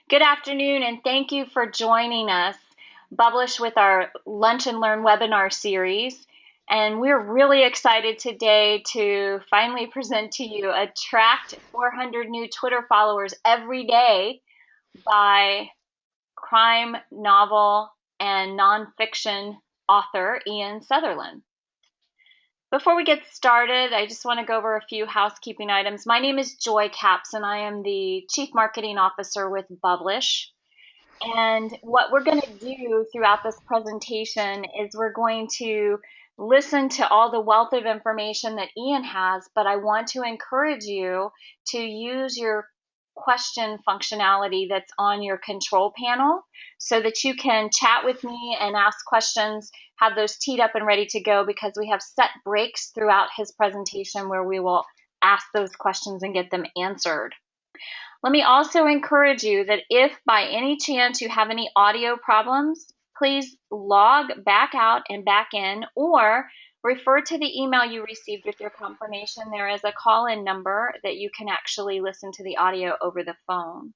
Good afternoon, and thank you for joining us, Publish with our Lunch and Learn webinar series. And we're really excited today to finally present to you Attract 400 New Twitter Followers Every Day by crime novel and nonfiction author Ian Sutherland. Before we get started, I just want to go over a few housekeeping items. My name is Joy Capps, and I am the Chief Marketing Officer with Publish. And what we're going to do throughout this presentation is we're going to listen to all the wealth of information that Ian has, but I want to encourage you to use your question functionality that's on your control panel so that you can chat with me and ask questions, have those teed up and ready to go, because we have set breaks throughout his presentation where we will ask those questions and get them answered. Let me also encourage you that if by any chance you have any audio problems, please log back out and back in, or refer to the email you received with your confirmation. There is a call-in number that you can actually listen to the audio over the phone.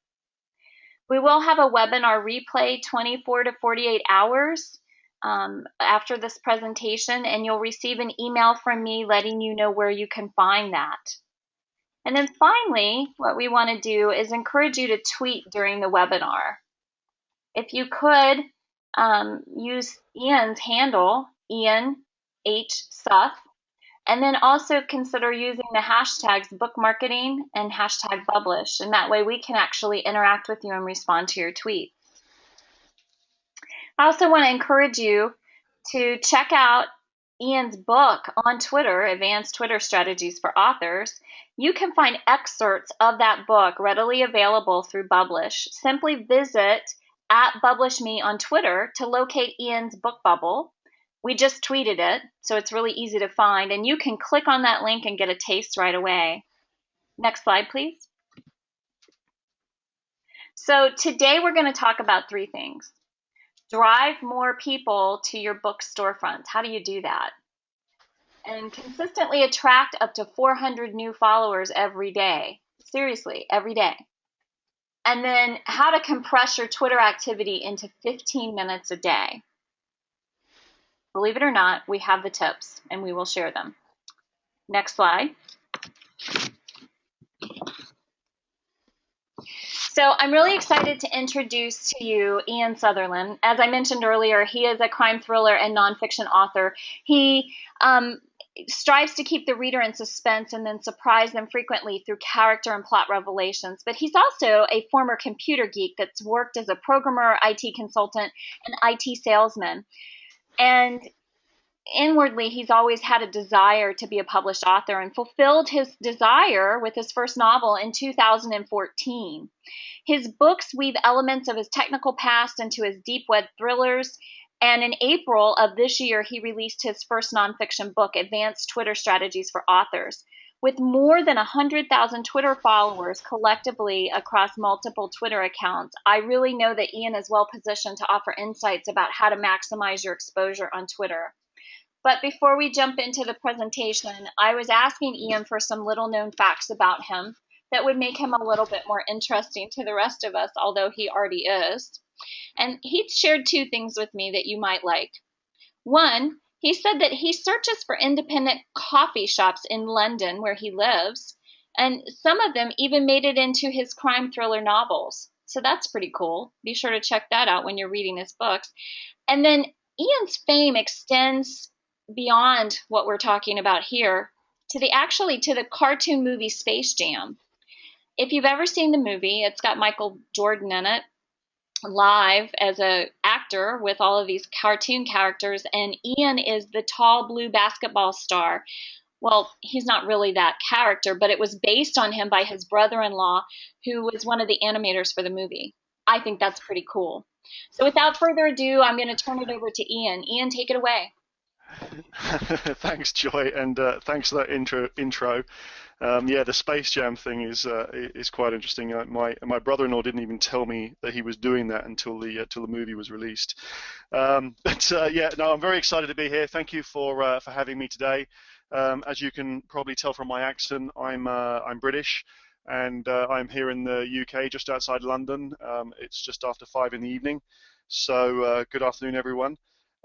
We will have a webinar replay 24 to 48 hours after this presentation, and you'll receive an email from me letting you know where you can find that. And then finally, what we want to do is encourage you to tweet during the webinar. If you could use Ian's handle, Ian H. Suth, and then also consider using the hashtags book marketing and hashtag publish, and that way we can actually interact with you and respond to your tweets. I also want to encourage you to check out Ian's book on Twitter, Advanced Twitter Strategies for Authors. You can find excerpts of that book readily available through Publish. Simply visit @PublishMe on Twitter to locate Ian's book bubble. We just tweeted it, so it's really easy to find, and you can click on that link and get a taste right away. Next slide, please. So today we're going to talk about three things. Drive more people to your book storefronts. How do you do that? And consistently attract up to 400 new followers every day. Seriously, every day. And then how to compress your Twitter activity into 15 minutes a day. Believe it or not, we have the tips and we will share them. Next slide. So I'm really excited to introduce to you Ian Sutherland. As I mentioned earlier, he is a crime thriller and nonfiction author. He strives to keep the reader in suspense and then surprise them frequently through character and plot revelations. But he's also a former computer geek that's worked as a programmer, IT consultant, and IT salesman. And inwardly, he's always had a desire to be a published author and fulfilled his desire with his first novel in 2014. His books weave elements of his technical past into his deep web thrillers, and in April of this year, he released his first nonfiction book, Advanced Twitter Strategies for Authors. With more than 100,000 Twitter followers collectively across multiple Twitter accounts, I really know that Ian is well positioned to offer insights about how to maximize your exposure on Twitter. But before we jump into the presentation, I was asking Ian for some little-known facts about him that would make him a little bit more interesting to the rest of us, although he already is. And he shared two things with me that you might like. One, he said that he searches for independent coffee shops in London where he lives, and some of them even made it into his crime thriller novels. So that's pretty cool. Be sure to check that out when you're reading his books. And then Ian's fame extends beyond what we're talking about here to the cartoon movie Space Jam. If you've ever seen the movie, it's got Michael Jordan in it live as an actor with all of these cartoon characters, and Ian is the tall blue basketball star. Well, he's not really that character, but it was based on him by his brother-in-law, who was one of the animators for the movie. I think that's pretty cool. So without further ado, I'm going to turn it over to Ian. Ian, take it away. Thanks, Joy, and thanks for that intro. Yeah, the Space Jam thing is quite interesting. My brother-in-law didn't even tell me that he was doing that until the movie was released. Yeah, no, I'm very excited to be here. Thank you for having me today. As you can probably tell from my accent, I'm British. and I'm here in the UK, just outside London. It's just after 5 in the evening, so good afternoon, everyone.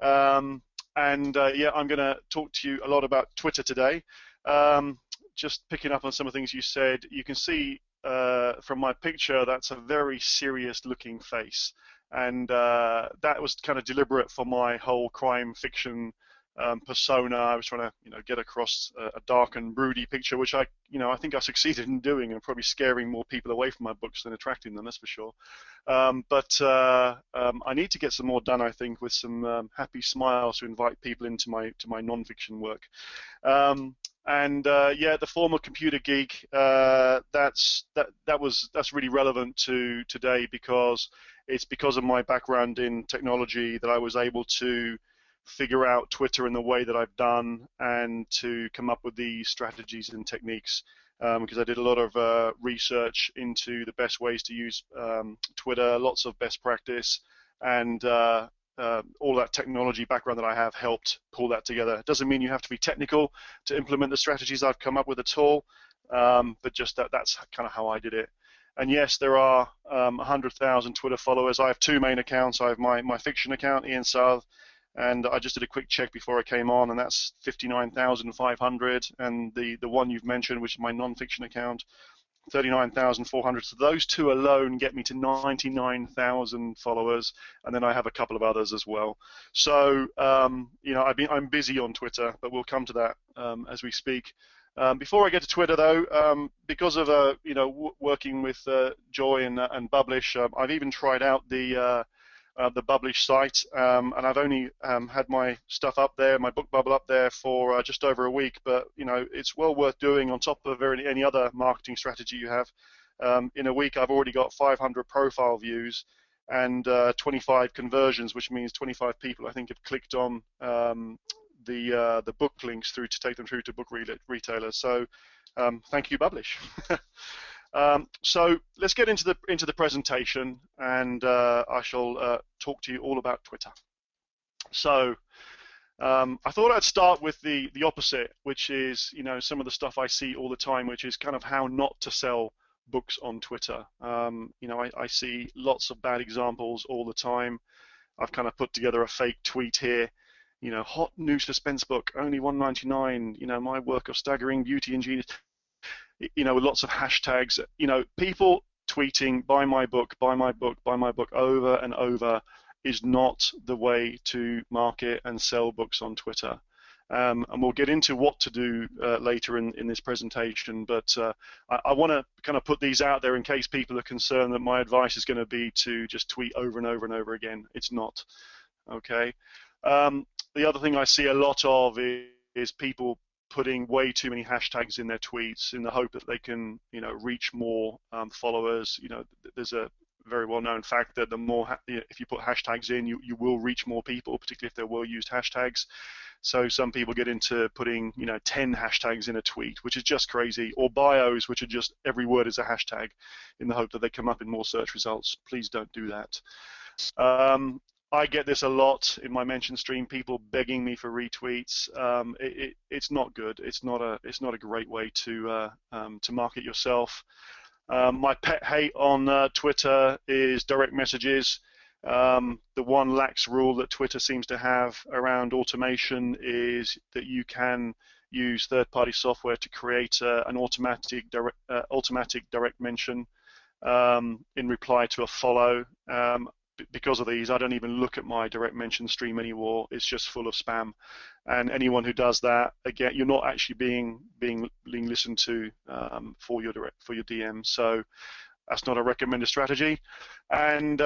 Um, and yeah, I'm going to talk to you a lot about Twitter today. Um, just picking up on some of the things you said, you can see from my picture that's a very serious-looking face, and that was kind of deliberate for my whole crime fiction persona. I was trying to, get across a dark and broody picture, which I think I succeeded in doing, and probably scaring more people away from my books than attracting them. That's for sure. But I need to get some more done, I think, with some happy smiles to invite people into my non-fiction work. And yeah, the former computer geek. That's really relevant to today because it's because of my background in technology that I was able to figure out Twitter in the way that I've done and to come up with these strategies and techniques. Because I did a lot of research into the best ways to use Twitter, lots of best practice, and all that technology background that I have helped pull that together. It doesn't mean you have to be technical to implement the strategies I've come up with at all, but just that's kind of how I did it. And yes, there are 100,000 Twitter followers. I have two main accounts. I have my fiction account, Ian South, and I just did a quick check before I came on, and that's 59,500. And the one you've mentioned, which is my non-fiction account, 39,400. So those two alone get me to 99,000 followers, and then I have a couple of others as well. So I'm busy on Twitter, but we'll come to that as we speak. Before I get to Twitter, though, because of working with Joy and Publish, I've even tried out the Publish site, and I've only had my stuff up there, my book bubble up there for just over a week, but it's well worth doing on top of any other marketing strategy you have. In a week, I've already got 500 profile views and 25 conversions, which means 25 people I think have clicked on the book links through to take them through to book retailers. So thank you, Publish. So let's get into the presentation, and I shall talk to you all about Twitter. So I thought I'd start with the opposite, which is some of the stuff I see all the time, which is kind of how not to sell books on Twitter. I see lots of bad examples all the time. I've kind of put together a fake tweet here. Hot new suspense book, only $1.99. My work of staggering beauty and genius. With lots of hashtags, people tweeting buy my book, buy my book, buy my book over and over is not the way to market and sell books on Twitter. And we'll get into what to do later in this presentation, but I want to kind of put these out there in case people are concerned that my advice is going to be to just tweet over and over and over again. It's not. Okay. The other thing I see a lot of is people putting way too many hashtags in their tweets in the hope that they can, reach more followers. There's a very well-known fact that the more, if you put hashtags in, you will reach more people, particularly if they're well-used hashtags. So some people get into putting, 10 hashtags in a tweet, which is just crazy, or bios, which are just every word is a hashtag, in the hope that they come up in more search results. Please don't do that. I get this a lot in my mention stream. People begging me for retweets. It's not good. It's not a great way to market yourself. My pet hate on Twitter is direct messages. The one lax rule that Twitter seems to have around automation is that you can use third-party software to create an automatic direct mention in reply to a follow. Because of these, I don't even look at my direct mention stream anymore. It's just full of spam, and anyone who does that, again, you're not actually being listened to for your DM. So that's not a recommended strategy. And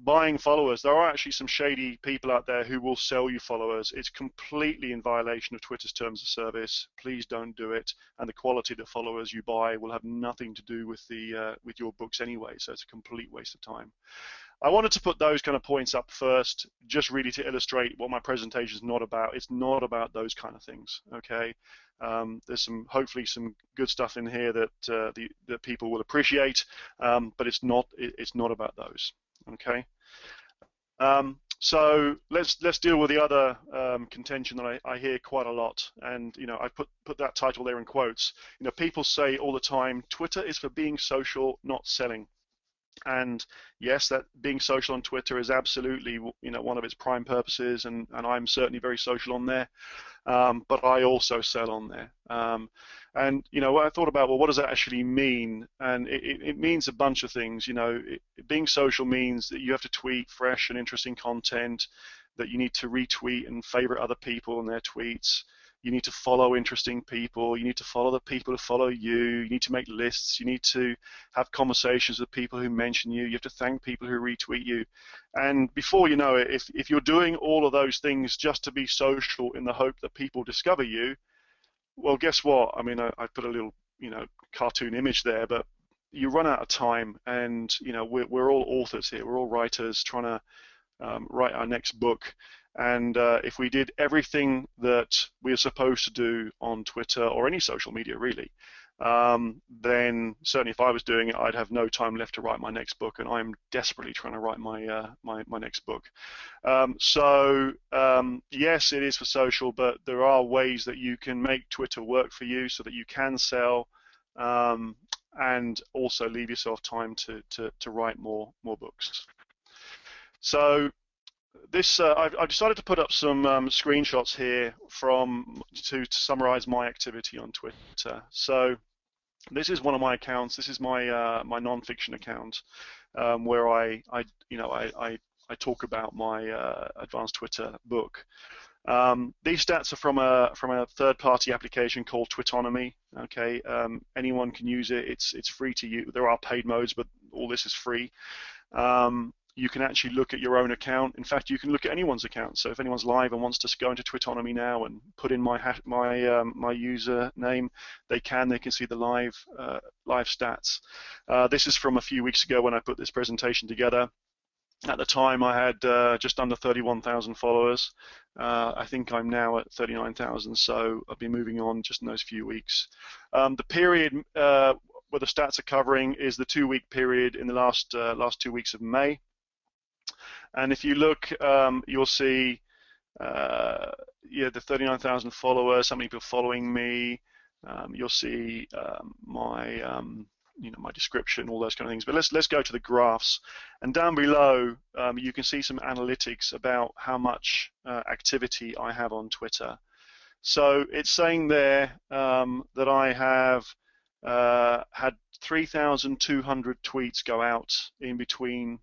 buying followers, there are actually some shady people out there who will sell you followers. It's completely in violation of Twitter's terms of service. Please don't do it. And the quality of the followers you buy will have nothing to do with with your books anyway. So it's a complete waste of time. I wanted to put those kind of points up first, just really to illustrate what my presentation is not about. It's not about those kind of things, okay? There's hopefully some good stuff in here that that people will appreciate, but it's not about those, okay? So let's deal with the other contention that I hear quite a lot, and I put that title there in quotes. People say all the time, Twitter is for being social, not selling. And yes, that being social on Twitter is absolutely one of its prime purposes, and I'm certainly very social on there. But I also sell on there. And I thought about, well, what does that actually mean? And it means a bunch of things. Being social means that you have to tweet fresh and interesting content, that you need to retweet and favorite other people and their tweets. You need to follow interesting people. You need to follow the people who follow you. You need to make lists. You need to have conversations with people who mention you. You have to thank people who retweet you. And before you know it, if you're doing all of those things just to be social in the hope that people discover you, well, guess what? I mean, I put a little, cartoon image there, but you run out of time, and we're all authors here. We're all writers trying to write our next book. And if we did everything that we're supposed to do on Twitter or any social media really, then certainly if I was doing it, I'd have no time left to write my next book, and I'm desperately trying to write my next book. Yes, it is for social, but there are ways that you can make Twitter work for you so that you can sell, and also leave yourself time to write more books. So this I've decided to put up some screenshots here to summarize my activity on Twitter. So this is one of my accounts. This is my nonfiction account, where I talk about my advanced Twitter book. These stats are from a third-party application called Twitonomy. Okay, anyone can use it. It's free to use. There are paid modes, but all this is free. You can actually look at your own account. In fact, you can look at anyone's account. So if anyone's live and wants to go into Twitonomy now and put in my username, they can. They can see the live stats. This is from a few weeks ago when I put this presentation together. At the time, I had just under 31,000 followers. I think I'm now at 39,000, so I've been moving on just in those few weeks. The period where the stats are covering is the 2-week period in the last 2 weeks of May. And if you look, you'll see, the 39,000 followers, how many people following me. You'll see my description, all those kind of things. But let's go to the graphs. And down below, you can see some analytics about how much activity I have on Twitter. So it's saying there that I have had 3,200 tweets go out in between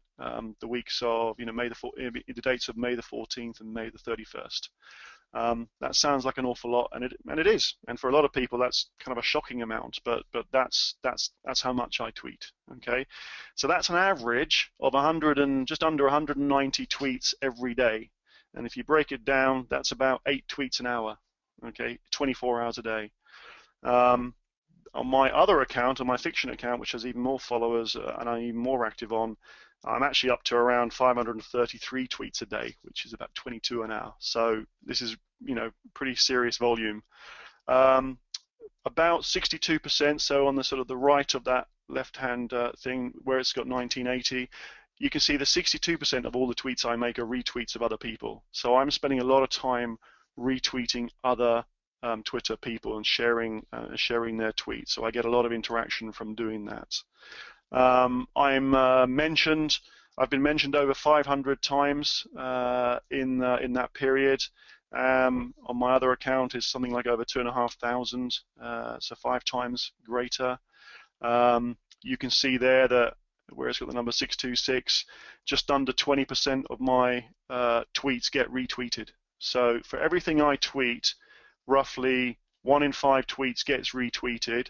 the weeks of the dates of May the 14th and May the 31st. That sounds like an awful lot, and it is. And for a lot of people, that's kind of a shocking amount. But that's how much I tweet. Okay, so that's an average of just under 190 tweets every day. And if you break it down, that's about 8 tweets an hour. Okay, 24 hours a day. On my other account, on my fiction account, which has even more followers and I'm even more active on, I'm actually up to around 533 tweets a day, which is about 22 an hour. So this is, pretty serious volume. About 62%, so on the sort of the right of that left-hand thing where it's got 1980, you can see the 62% of all the tweets I make are retweets of other people. So I'm spending a lot of time retweeting other Twitter people and sharing their tweets. So I get a lot of interaction from doing that. I've been mentioned over 500 times in that period. On my other account is something like over 2,500, so 5 times greater. You can see there that where it's got the number 626, just under 20% of my tweets get retweeted. So for everything I tweet, roughly 1 in 5 tweets gets retweeted,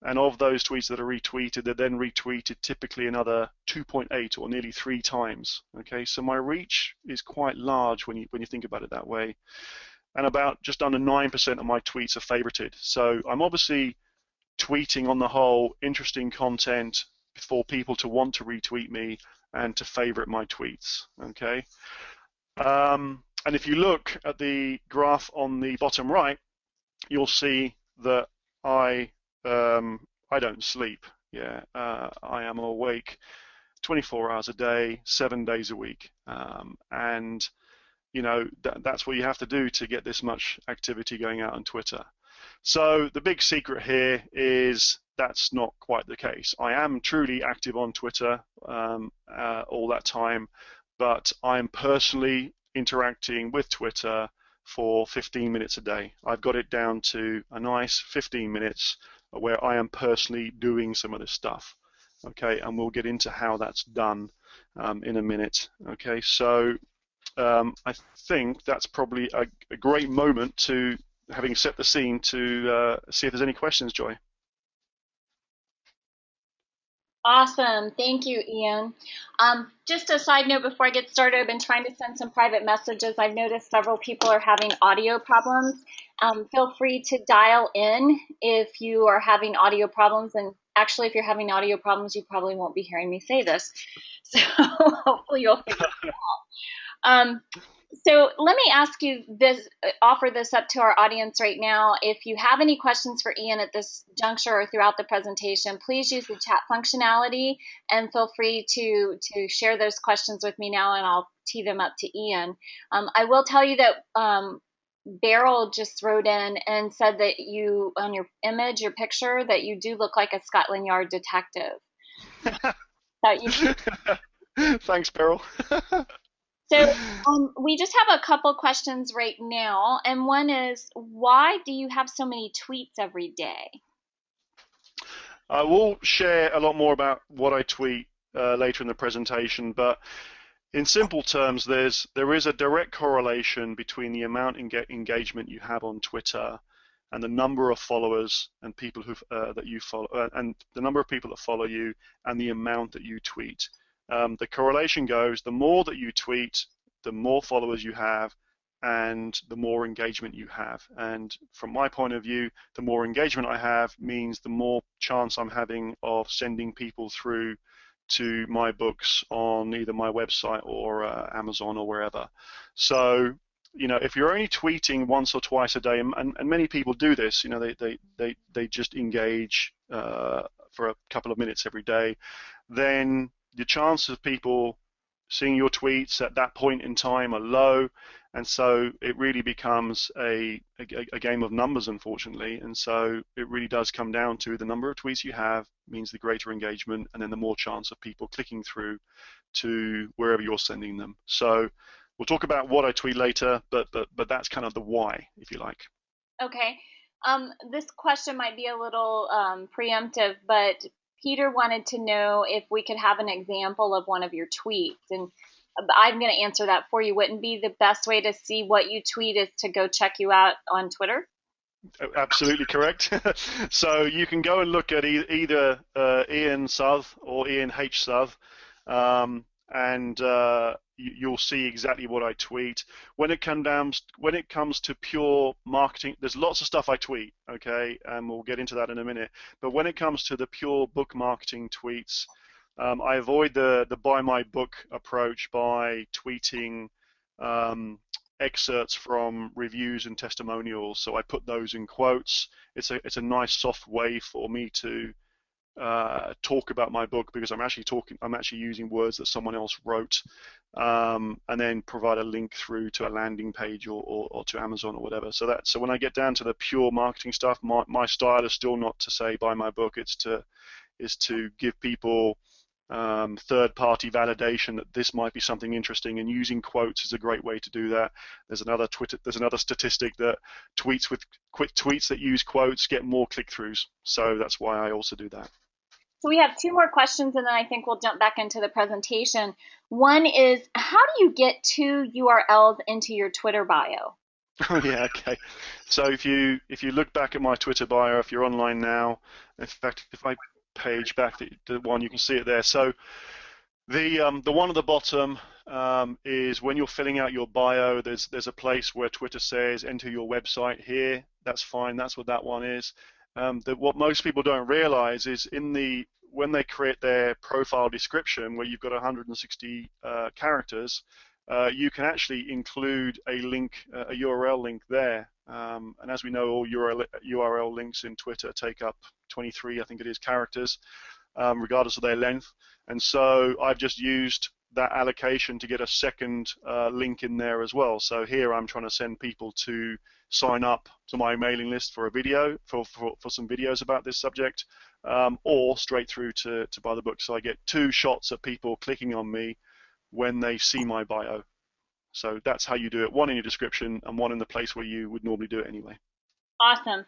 and of those tweets that are retweeted, they're then retweeted typically another 2.8 or nearly 3 times. Okay, so my reach is quite large when you think about it that way, and about just under 9% of my tweets are favorited. So I'm obviously tweeting on the whole interesting content for people to want to retweet me and to favorite my tweets. Okay. And if you look at the graph on the bottom right, you'll see that I don't sleep. I am awake 24 hours a day, 7 days a week. And that's what you have to do to get this much activity going out on Twitter. So the big secret here is that's not quite the case. I am truly active on Twitter all that time, but I'm personally interacting with Twitter for 15 minutes a day. I've got it down to a nice 15 minutes where I am personally doing some of this stuff. Okay, and we'll get into how that's done in a minute. Okay, so I think that's probably a great moment to, having set the scene, to see if there's any questions, Joy. Awesome. Thank you, Ian. Just a side note before I get started, I've been trying to send some private messages. I've noticed several people are having audio problems. Feel free to dial in if you are having audio problems. And actually, if you're having audio problems, you probably won't be hearing me say this. So hopefully you'll figure it out. So let me ask you this, offer this up to our audience right now. If you have any questions for Ian at this juncture or throughout the presentation, please use the chat functionality and feel free to share those questions with me now, and I'll tee them up to Ian. I will tell you that Beryl just wrote in and said that you, on your image, your picture, that you do look like a Scotland Yard detective. Thanks, Beryl. So we just have a couple questions right now, and one is, why do you have so many tweets every day? I will share a lot more about what I tweet later in the presentation, but in simple terms, there is a direct correlation between the amount of engagement you have on Twitter and the number of followers and people that you follow, and the number of people that follow you, and the amount that you tweet. The correlation goes, the more that you tweet, the more followers you have, and the more engagement you have. And from my point of view, the more engagement I have means the more chance I'm having of sending people through to my books on either my website or Amazon or wherever. So, if you're only tweeting once or twice a day, and many people do this, they just engage for a couple of minutes every day, then the chance of people seeing your tweets at that point in time are low, and so it really becomes a game of numbers, unfortunately. And so it really does come down to the number of tweets you have means the greater engagement, and then the more chance of people clicking through to wherever you're sending them. So we'll talk about what I tweet later, but that's kind of the why, if you like. Okay. This question might be a little preemptive, but Peter wanted to know if we could have an example of one of your tweets. And I'm going to answer that for you. Wouldn't be the best way to see what you tweet is to go check you out on Twitter? Absolutely correct. So you can go and look at either Ian South or Ian H. South, and you'll see exactly what I tweet. When it comes to pure marketing, there's lots of stuff I tweet, okay, and we'll get into that in a minute. But when it comes to the pure book marketing tweets, I avoid the buy my book approach by tweeting excerpts from reviews and testimonials. So I put those in quotes. It's a nice soft way for me to talk about my book, because I'm actually using words that someone else wrote, and then provide a link through to a landing page or to Amazon or whatever. So when I get down to the pure marketing stuff, my style is still not to say buy my book. It's to give people third-party validation that this might be something interesting, and using quotes is a great way to do that. There's another statistic that tweets that use quotes get more click-throughs, so that's why I also do that. So we have two more questions, and then I think we'll jump back into the presentation. One is, how do you get two URLs into your Twitter bio? Oh yeah, okay. So if you look back at my Twitter bio, if you're online now, in fact, if I page back the one, you can see it there. So the one at the bottom is when you're filling out your bio, there's a place where Twitter says enter your website here. That's fine. That's what that one is. What most people don't realize is when they create their profile description, where you've got 160 characters, you can actually include a link, a URL link there. And as we know, all URL links in Twitter take up 23, I think it is, characters. regardless of their length. And so I've just used that allocation to get a second link in there as well. So here I'm trying to send people to sign up to my mailing list for a video, for some videos about this subject, or straight through to buy the book. So I get two shots of people clicking on me when they see my bio. So that's how you do it, one in your description and one in the place where you would normally do it anyway. Awesome.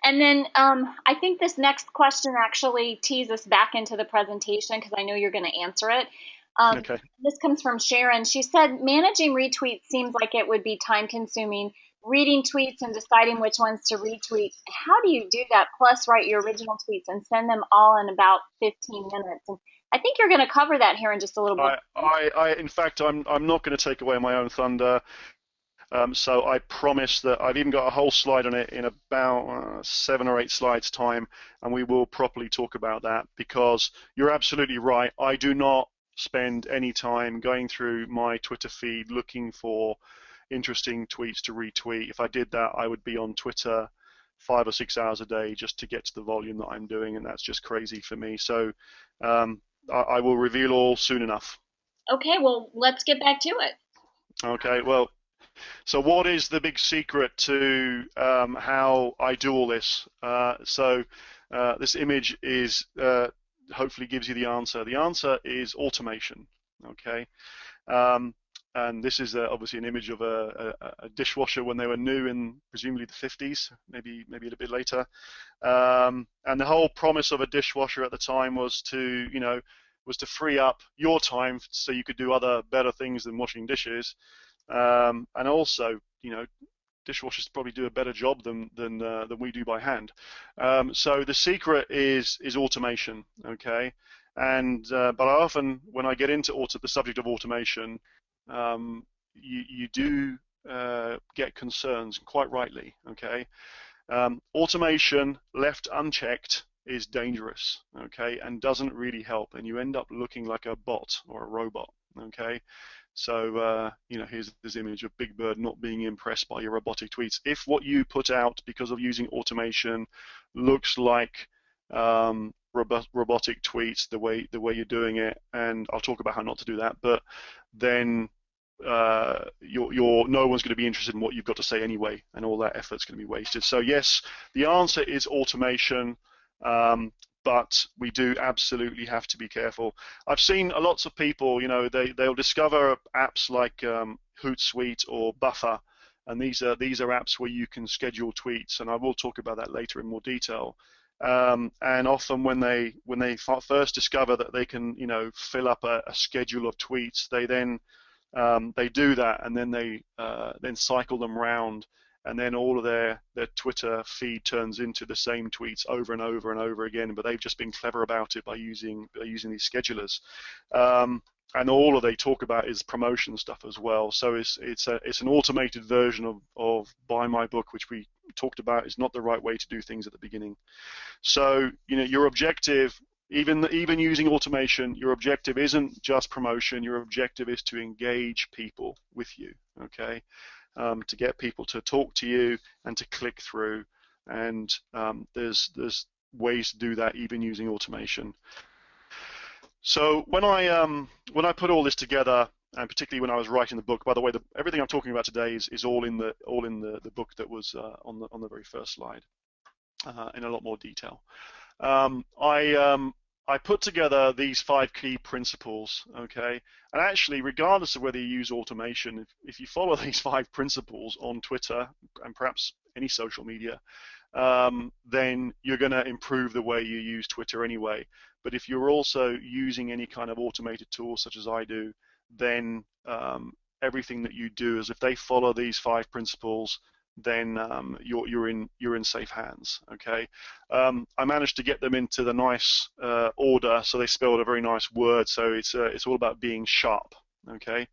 And then I think this next question actually tees us back into the presentation because I know you're going to answer it. Okay. This comes from Sharon. She said, managing retweets seems like it would be time consuming. Reading tweets and deciding which ones to retweet. How do you do that? Plus, write your original tweets and send them all in about 15 minutes. And I think you're going to cover that here in just a little bit. In fact, I'm not going to take away my own thunder. So I promise that I've even got a whole slide on it in about 7 or 8 slides time, and we will properly talk about that, because you're absolutely right. I do not spend any time going through my Twitter feed looking for interesting tweets to retweet. If I did that, I would be on Twitter 5 or 6 hours a day just to get to the volume that I'm doing, and that's just crazy for me. So I will reveal all soon enough. Okay, well, let's get back to it. Okay, well, so what is the big secret to how I do all this? This image is hopefully gives you the answer. The answer is automation. Okay, and this is obviously an image of a dishwasher when they were new in presumably the 50s, maybe a little bit later. And the whole promise of a dishwasher at the time was to free up your time so you could do other better things than washing dishes. And also, dishwashers probably do a better job than we do by hand. So the secret is automation, okay? And but I often, when I get into the subject of automation, you do get concerns, quite rightly, okay? Automation left unchecked is dangerous, okay, and doesn't really help, and you end up looking like a bot or a robot, okay? So, here's this image of Big Bird not being impressed by your robotic tweets. If what you put out because of using automation looks like robotic tweets, the way you're doing it, and I'll talk about how not to do that, but then no one's going to be interested in what you've got to say anyway, and all that effort's going to be wasted. So yes, the answer is automation. But we do absolutely have to be careful. I've seen lots of people, they'll discover apps like Hootsuite or Buffer, and these are apps where you can schedule tweets, and I will talk about that later in more detail. And often when they first discover that they can, fill up a schedule of tweets, they then they do that, and then they then cycle them round, and then all of their Twitter feed turns into the same tweets over and over and over again. But they've just been clever about it by using these schedulers. And all they talk about is promotion stuff as well. So it's an automated version of Buy My Book, which we talked about is not the right way to do things at the beginning. So your objective, even using automation, your objective isn't just promotion. Your objective is to engage people with you. Okay. To get people to talk to you and to click through, and there's ways to do that even using automation. So when I put all this together, and particularly when I was writing the book, by the way, everything I'm talking about today is all in the book that was on the very first slide in a lot more detail. I put together these 5 key principles, okay? And actually, regardless of whether you use automation, if you follow these 5 principles on Twitter and perhaps any social media, then you're going to improve the way you use Twitter anyway. But if you're also using any kind of automated tool, such as I do, then everything that you do is, if they follow these 5 principles, then you're in safe hands. Okay, I managed to get them into the nice order, so they spelled a very nice word. So it's all about being sharp. Okay,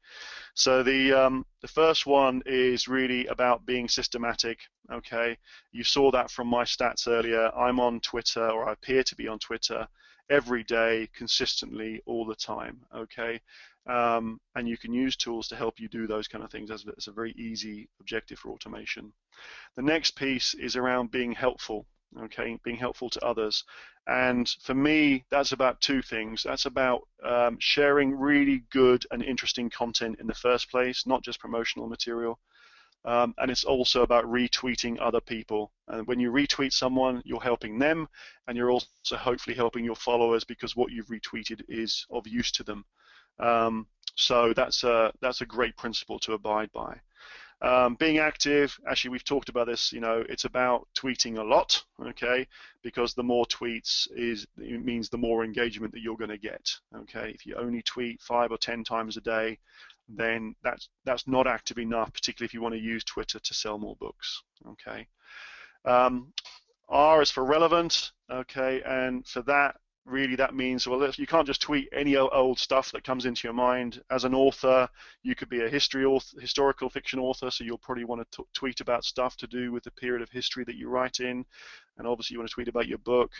so the first one is really about being systematic. Okay, you saw that from my stats earlier. I'm on Twitter, or I appear to be on Twitter, every day, consistently, all the time. Okay. And you can use tools to help you do those kind of things. That's a very easy objective for automation. The next piece is around being helpful. okay, being helpful to others. And for me, that's about two things. That's about sharing really good and interesting content in the first place, not just promotional material. And it's also about retweeting other people. And when you retweet someone, you're helping them, and you're also hopefully helping your followers because what you've retweeted is of use to them. So that's a great principle to abide by. Being active, actually, we've talked about this. It's about tweeting a lot, okay? Because the more tweets it means the more engagement that you're going to get, okay? If you only tweet 5 or 10 times a day, then that's not active enough, particularly if you want to use Twitter to sell more books, okay? R is for relevant, okay? And for that, really that means, well, you can't just tweet any old stuff that comes into your mind. As an author, you could be a historical fiction author, so you'll probably want to tweet about stuff to do with the period of history that you write in, and obviously you want to tweet about your book.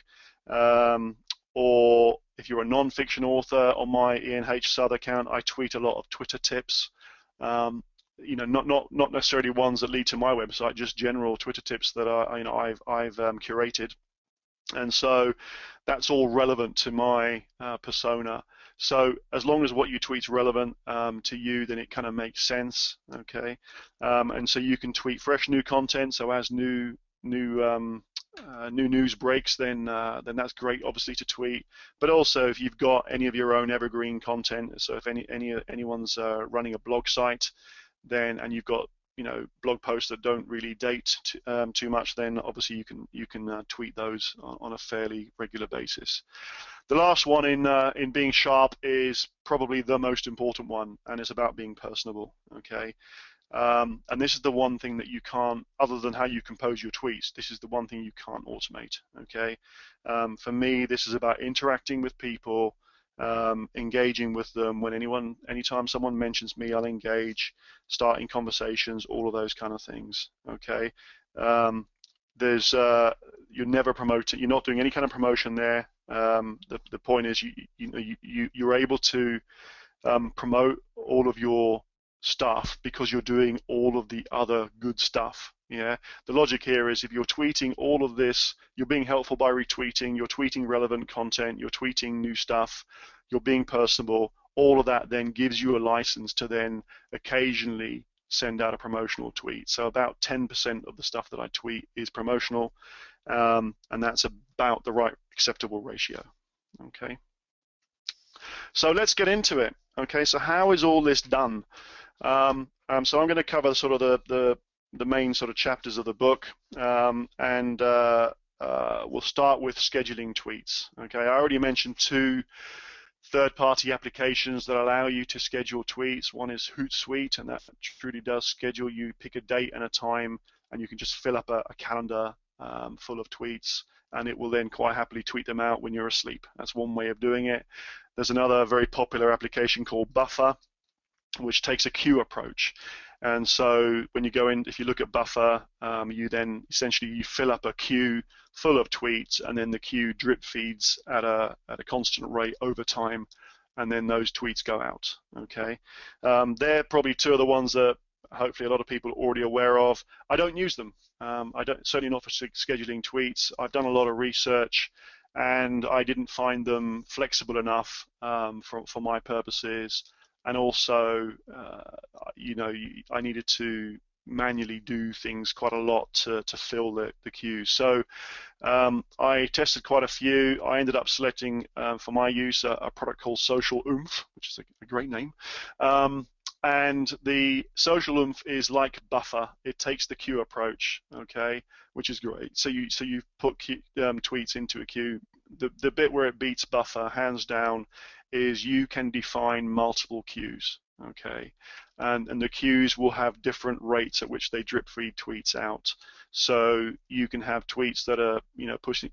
Or if you're a non-fiction author, on my Ian H. South account, I tweet a lot of Twitter tips. Not necessarily ones that lead to my website, just general Twitter tips that I've curated. And so that's all relevant to my persona. So as long as what you tweet is relevant to you, then it kind of makes sense, okay? And so you can tweet fresh new content. So as new news breaks, then that's great, obviously, to tweet. But also, if you've got any of your own evergreen content, so if anyone's running a blog site, and you've got blog posts that don't really date too much, then obviously you can tweet those on a fairly regular basis. The last one in being sharp is probably the most important one, and it's about being personable, okay? And this is the one thing that you can't, other than how you compose your tweets, this is the one thing you can't automate, okay? For me, this is about interacting with people, engaging with them. Anytime someone mentions me, I'll engage, starting conversations, all of those kind of things, okay? You're never promoting, you're not doing any kind of promotion there. The point is you're able to promote all of your stuff because you're doing all of the other good stuff. Yeah, the logic here is if you're tweeting all of this, you're being helpful by retweeting, you're tweeting relevant content, you're tweeting new stuff, you're being personable, all of that then gives you a license to then occasionally send out a promotional tweet. So about 10% of the stuff that I tweet is promotional, and that's about the right acceptable ratio. Okay, so let's get into it. Okay, so how is all this done? So I'm going to cover sort of the main sort of chapters of the book, and we'll start with scheduling tweets. Okay, I already mentioned two third-party applications that allow you to schedule tweets. One is Hootsuite, and that truly does schedule. You pick a date and a time, and you can just fill up a calendar full of tweets, and it will then quite happily tweet them out when you're asleep. That's one way of doing it. There's another very popular application called Buffer, which takes a queue approach. And so when you go in, if you look at Buffer, you then essentially you fill up a queue full of tweets, and then the queue drip feeds at a constant rate over time, and then those tweets go out. Okay, they're probably two of the ones that hopefully a lot of people are already aware of. I don't use them. I don't, certainly not for scheduling tweets. I've done a lot of research, and I didn't find them flexible enough for my purposes. And also, I needed to manually do things quite a lot to fill the queues. So I tested quite a few. I ended up selecting for my use a product called Social Oomph, which is a great name. And the Social Oomph is like Buffer. It takes the queue approach, okay, which is great. So you put tweets into a queue. The bit where it beats Buffer, hands down, is you can define multiple queues, okay, and the queues will have different rates at which they drip feed tweets out. So you can have tweets that are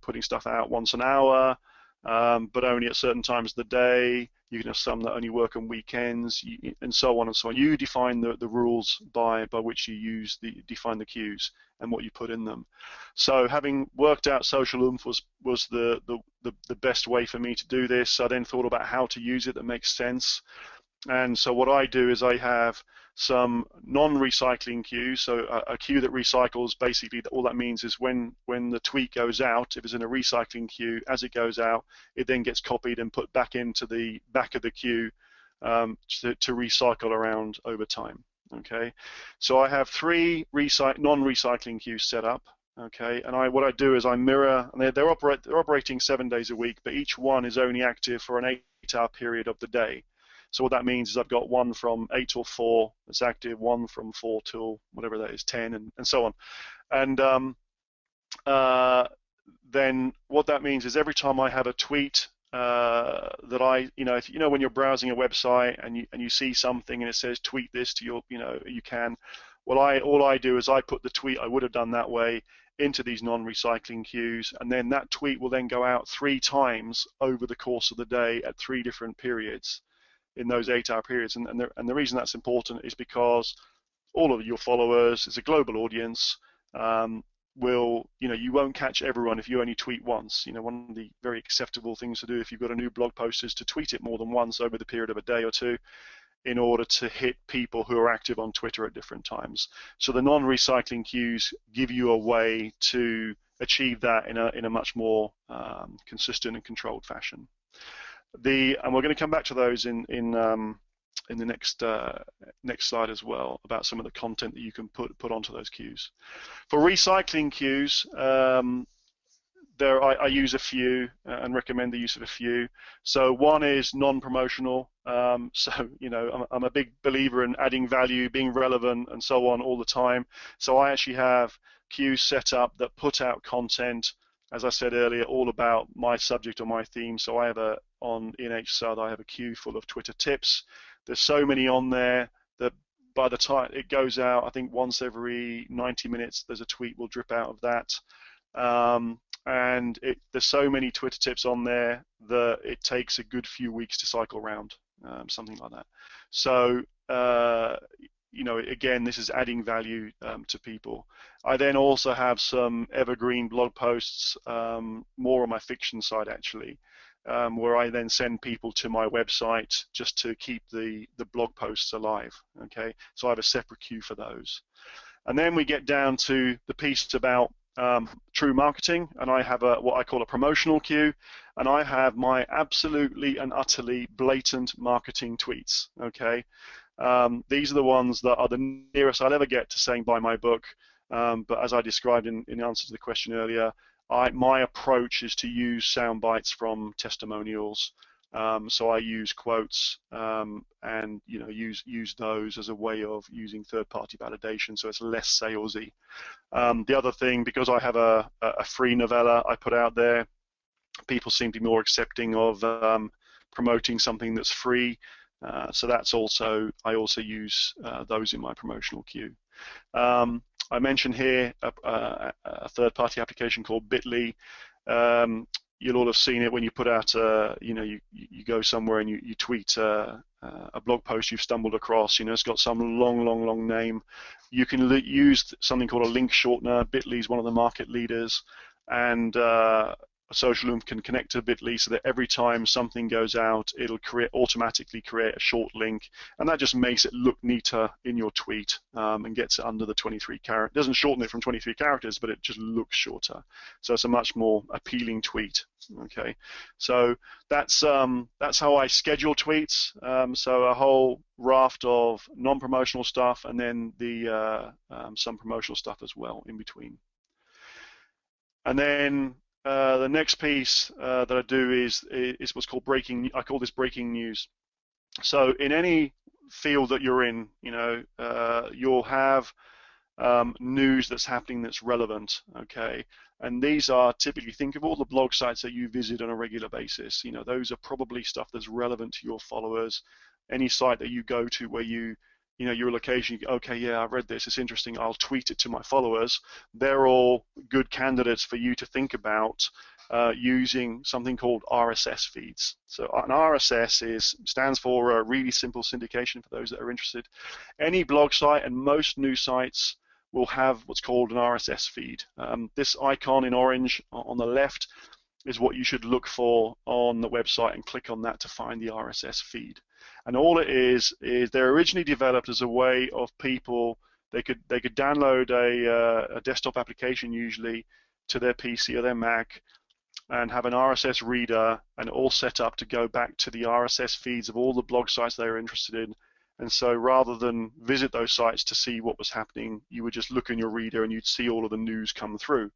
putting stuff out once an hour, but only at certain times of the day. You can have some that only work on weekends, and so on and so on. You define the rules by which you define the queues and what you put in them. So having worked out Social Oomph was the best way for me to do this. I then thought about how to use it that makes sense. And so what I do is I have some non-recycling queues. So a queue that recycles, basically all that means is when the tweet goes out, if it's in a recycling queue, as it goes out, it then gets copied and put back into the back of the queue to recycle around over time. Okay, so I have three non-recycling queues set up. Okay, and what I do is I mirror, and they're operating 7 days a week, but each one is only active for an 8-hour period of the day. So what that means is I've got one from 8 till 4 that's active, one from 4 till whatever that is, 10, and so on. And then what that means is every time I have a tweet that if when you're browsing a website and you see something and it says tweet this to your, you can. Well, all I do is I put the tweet I would have done that way into these non-recycling queues, and then that tweet will then go out 3 times over the course of the day at 3 different periods in those 8-hour periods. And the reason that's important is because all of your followers, it's a global audience, you won't catch everyone if you only tweet once. One of the very acceptable things to do if you've got a new blog post is to tweet it more than once over the period of a day or two in order to hit people who are active on Twitter at different times. So the non-recycling queues give you a way to achieve that in a much more consistent and controlled fashion. And we're going to come back to those in the next slide as well, about some of the content that you can put onto those queues. For recycling queues, I use a few and recommend the use of a few. So one is non-promotional. I'm a big believer in adding value, being relevant, and so on all the time. So I actually have queues set up that put out content, as I said earlier, all about my subject or my theme. So I have on ENH I have a queue full of Twitter tips. There's so many on there that by the time it goes out, I think once every 90 minutes, there's a tweet will drip out of that. And there's so many Twitter tips on there that it takes a good few weeks to cycle around, something like that. So, again, this is adding value to people. I then also have some evergreen blog posts, more on my fiction side actually, where I then send people to my website just to keep the blog posts alive. Okay, so I have a separate queue for those. And then we get down to the piece about true marketing, and I have what I call a promotional queue, and I have my absolutely and utterly blatant marketing tweets. Okay, these are the ones that are the nearest I'll ever get to saying buy my book, but as I described in answer to the question earlier, my approach is to use sound bites from testimonials. So I use quotes and use those as a way of using third-party validation, so it's less salesy. The other thing, because I have a free novella I put out there, people seem to be more accepting of promoting something that's free. So that's I also use those in my promotional queue. I mentioned here a third-party application called Bitly. You'll all have seen it when you put out, you go somewhere and you tweet a blog post you've stumbled across. It's got some long name. You can use something called a link shortener. Bitly is one of the market leaders, and Socialum can connect to Bitly so that every time something goes out, it'll automatically create a short link, and that just makes it look neater in your tweet and gets it under the 23 characters. It doesn't shorten it from 23 characters, but it just looks shorter. So it's a much more appealing tweet. Okay, so that's how I schedule tweets. So a whole raft of non-promotional stuff, and then some promotional stuff as well in between. And then the next piece that I do is what's called breaking. I call this breaking news. So in any field that you're in, you'll have news that's happening that's relevant. Okay, and these are typically, think of all the blog sites that you visit on a regular basis. Those are probably stuff that's relevant to your followers. Any site that you go to where your location, okay, yeah, I've read this, it's interesting, I'll tweet it to my followers. They're all good candidates for you to think about using something called RSS feeds. So an RSS stands for really simple syndication for those that are interested. Any blog site and most news sites will have what's called an RSS feed. This icon in orange on the left is what you should look for on the website and click on that to find the RSS feed. And all it is they're originally developed as a way of people, they could download a desktop application usually to their PC or their Mac and have an RSS reader and all set up to go back to the RSS feeds of all the blog sites they were interested in. And so rather than visit those sites to see what was happening, you would just look in your reader and you'd see all of the news come through.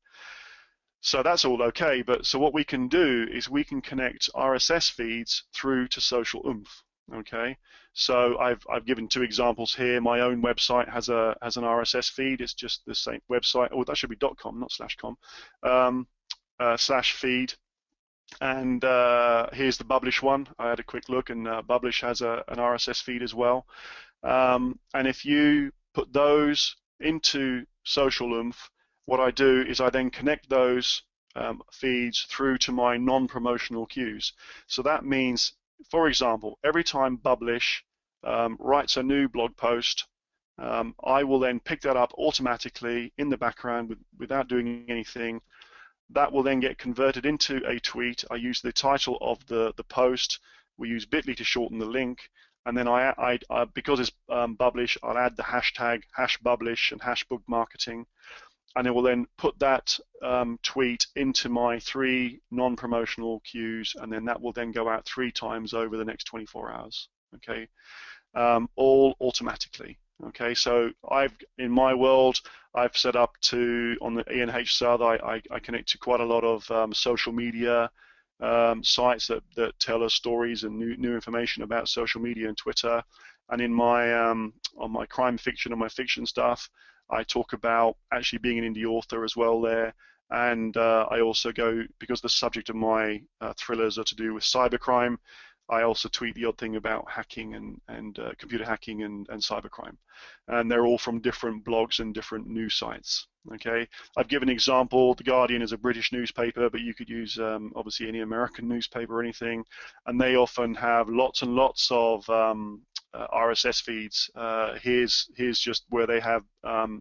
So that's all okay, but so what we can do is we can connect RSS feeds through to Social Oomph. Okay, so I've given two examples here. My own website has an RSS feed. It's just the same website. Oh, that should be .com, not /com. /feed. And here's the Publish one. I had a quick look, and Publish has an RSS feed as well. And if you put those into Social Oomph, what I do is I then connect those feeds through to my non-promotional queues. So that means, for example, every time Publish writes a new blog post, I will then pick that up automatically in the background without doing anything. That will then get converted into a tweet. I use the title of the post. We use bit.ly to shorten the link. And then because it's Publish, I'll add the hashtag #Publish and #bookmarketing. And it will then put that tweet into my 3 non-promotional queues, and then that will then go out 3 times over the next 24 hours. Okay, all automatically. Okay, so in my world, I've set up on the ENH side, I connect to quite a lot of social media sites that tell us stories and new information about social media and Twitter. And in my on my crime fiction and my fiction stuff, I talk about actually being an indie author as well there. And I also go, because the subject of my thrillers are to do with cybercrime, I also tweet the odd thing about hacking and computer hacking and cybercrime. And they're all from different blogs and different news sites. Okay, I've given an example. The Guardian is a British newspaper, but you could use obviously any American newspaper or anything. And they often have lots and lots of RSS feeds. Here's just where they have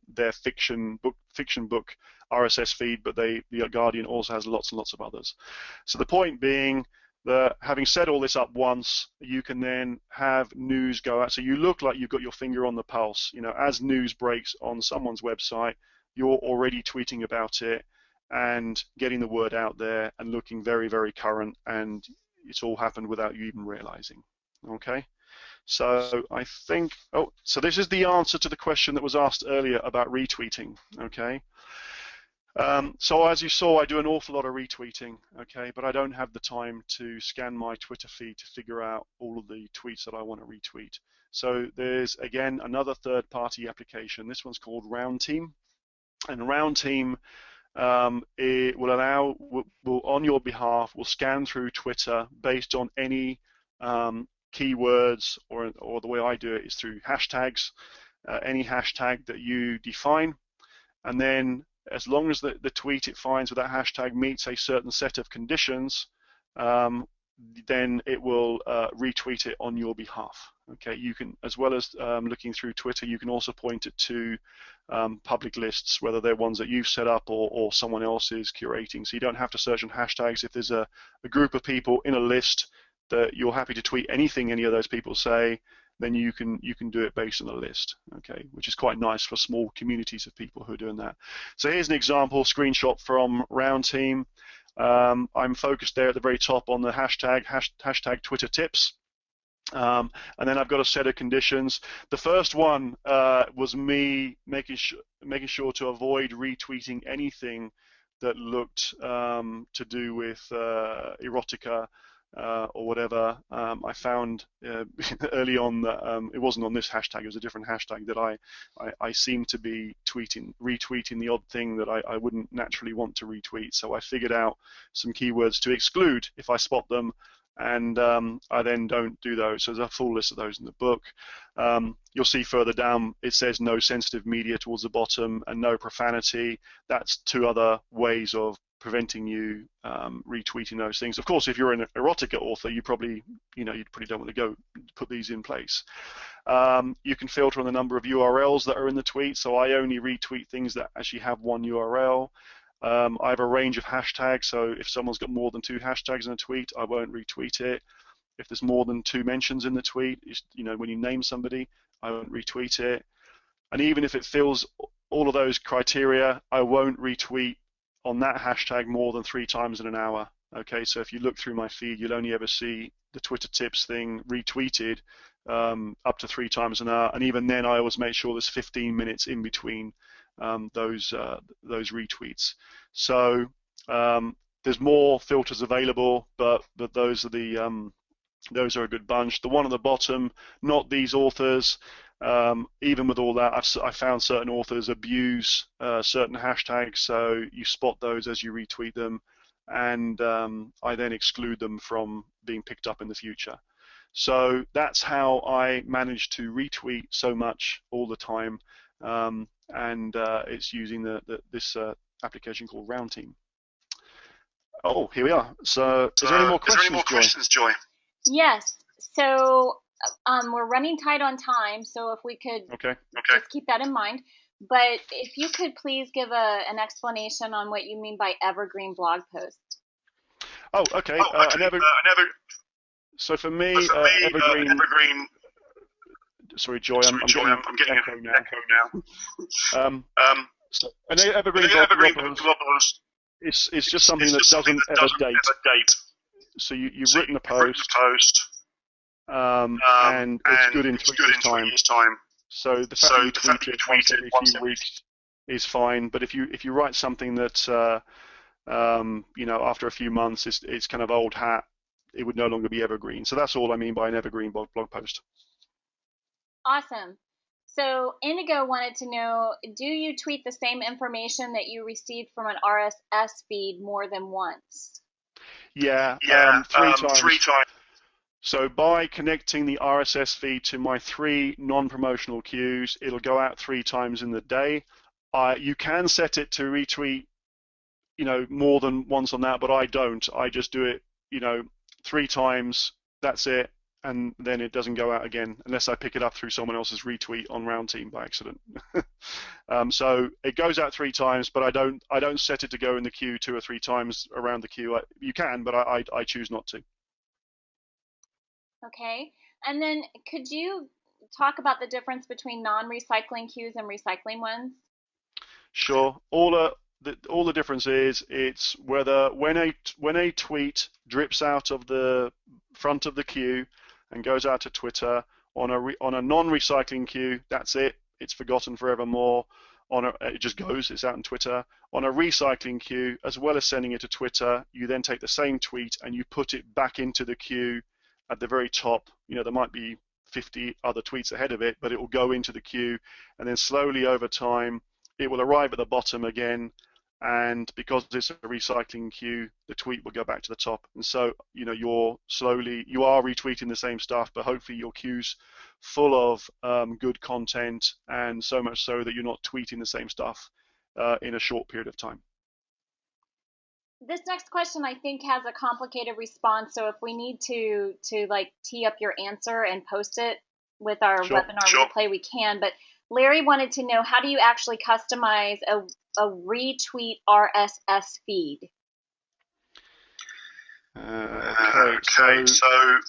their fiction book RSS feed, but the Guardian also has lots and lots of others. So the point being that having set all this up once, you can then have news go out. So you look like you've got your finger on the pulse. You know, as news breaks on someone's website, you're already tweeting about it and getting the word out there and looking very, very current, and it's all happened without you even realizing. Okay, so I think, so this is the answer to the question that was asked earlier about retweeting. Okay, so as you saw, I do an awful lot of retweeting, okay, but I don't have the time to scan my Twitter feed to figure out all of the tweets that I want to retweet. So there's, again, another third-party application. This one's called Roundteam, and Roundteam it will on your behalf, will scan through Twitter based on any keywords, or the way I do it is through hashtags, any hashtag that you define, and then as long as the tweet it finds with that hashtag meets a certain set of conditions, then it will retweet it on your behalf. Okay, you can, as well as looking through Twitter, you can also point it to public lists, whether they're ones that you've set up or someone else is curating. So you don't have to search on hashtags. If there's a group of people in a list that you're happy to tweet anything any of those people say, then you can do it based on a list, okay, which is quite nice for small communities of people who are doing that. So here's an example screenshot from Roundteam. I'm focused there at the very top on the hashtag Twitter tips. And then I've got a set of conditions. The first one was me making sure to avoid retweeting anything that looked to do with erotica or whatever. I found early on that it wasn't on this hashtag, it was a different hashtag, that I seemed to be retweeting the odd thing that I wouldn't naturally want to retweet. So I figured out some keywords to exclude if I spot them, and I then don't do those. So there's a full list of those in the book. You'll see further down it says no sensitive media towards the bottom and no profanity. That's 2 other ways of preventing you retweeting those things. Of course, if you're an erotica author, you probably don't want to go put these in place. You can filter on the number of URLs that are in the tweet, so I only retweet things that actually have one URL. I have a range of hashtags, so if someone's got more than 2 hashtags in a tweet, I won't retweet it. If there's more than 2 mentions in the tweet, when you name somebody, I won't retweet it. And even if it fills all of those criteria, I won't retweet on that hashtag more than 3 times in an hour. Okay, so if you look through my feed, you'll only ever see the Twitter tips thing retweeted up to 3 times an hour, and even then, I always make sure there's 15 minutes in between those retweets. So there's more filters available, but those are a good bunch. The one at the bottom, not these authors. Even with all that, I found certain authors abuse certain hashtags, so you spot those as you retweet them, and I then exclude them from being picked up in the future. So that's how I manage to retweet so much all the time, and it's using this application called Roundteam. Oh, here we are. So, is there any more questions, Joy? Yes. So we're running tight on time, so if we could just keep that in mind. But if you could please give an explanation on what you mean by evergreen blog post. Oh, okay. So for me, evergreen. Sorry, Joy, I'm getting an echo now. So an evergreen blog post is just something that doesn't ever date. So you've written a post, and it's good in 3 years' time. So the fact that you tweet it once every few weeks is fine. But if you write something that after a few months it's kind of old hat, it would no longer be evergreen. So that's all I mean by an evergreen blog post. Awesome. So Indigo wanted to know, do you tweet the same information that you received from an RSS feed more than once? Yeah, 3 times. So by connecting the RSS feed to my 3 non-promotional queues, it'll go out 3 times in the day. You can set it to retweet, more than once on that, but I don't. I just do it, 3 times. That's it, and then it doesn't go out again unless I pick it up through someone else's retweet on Roundteam by accident. So it goes out 3 times, but I don't set it to go in the queue 2 or 3 times around the queue. You can, but I choose not to. Okay, and then could you talk about the difference between non-recycling queues and recycling ones? Sure. All the difference is it's whether when a tweet drips out of the front of the queue and goes out to Twitter on a non-recycling queue, that's it. It's forgotten forevermore. It just goes. It's out on Twitter. On a recycling queue, as well as sending it to Twitter, you then take the same tweet and you put it back into the queue at the very top. There might be 50 other tweets ahead of it, but it will go into the queue, and then slowly over time, it will arrive at the bottom again. And because it's a recycling queue, the tweet will go back to the top. And so, you are retweeting the same stuff, but hopefully your queue's full of good content, and so much so that you're not tweeting the same stuff in a short period of time. This next question, I think, has a complicated response. So if we need to tee up your answer and post it with our webinar replay, we can. But Larry wanted to know, how do you actually customize a retweet RSS feed? Okay, so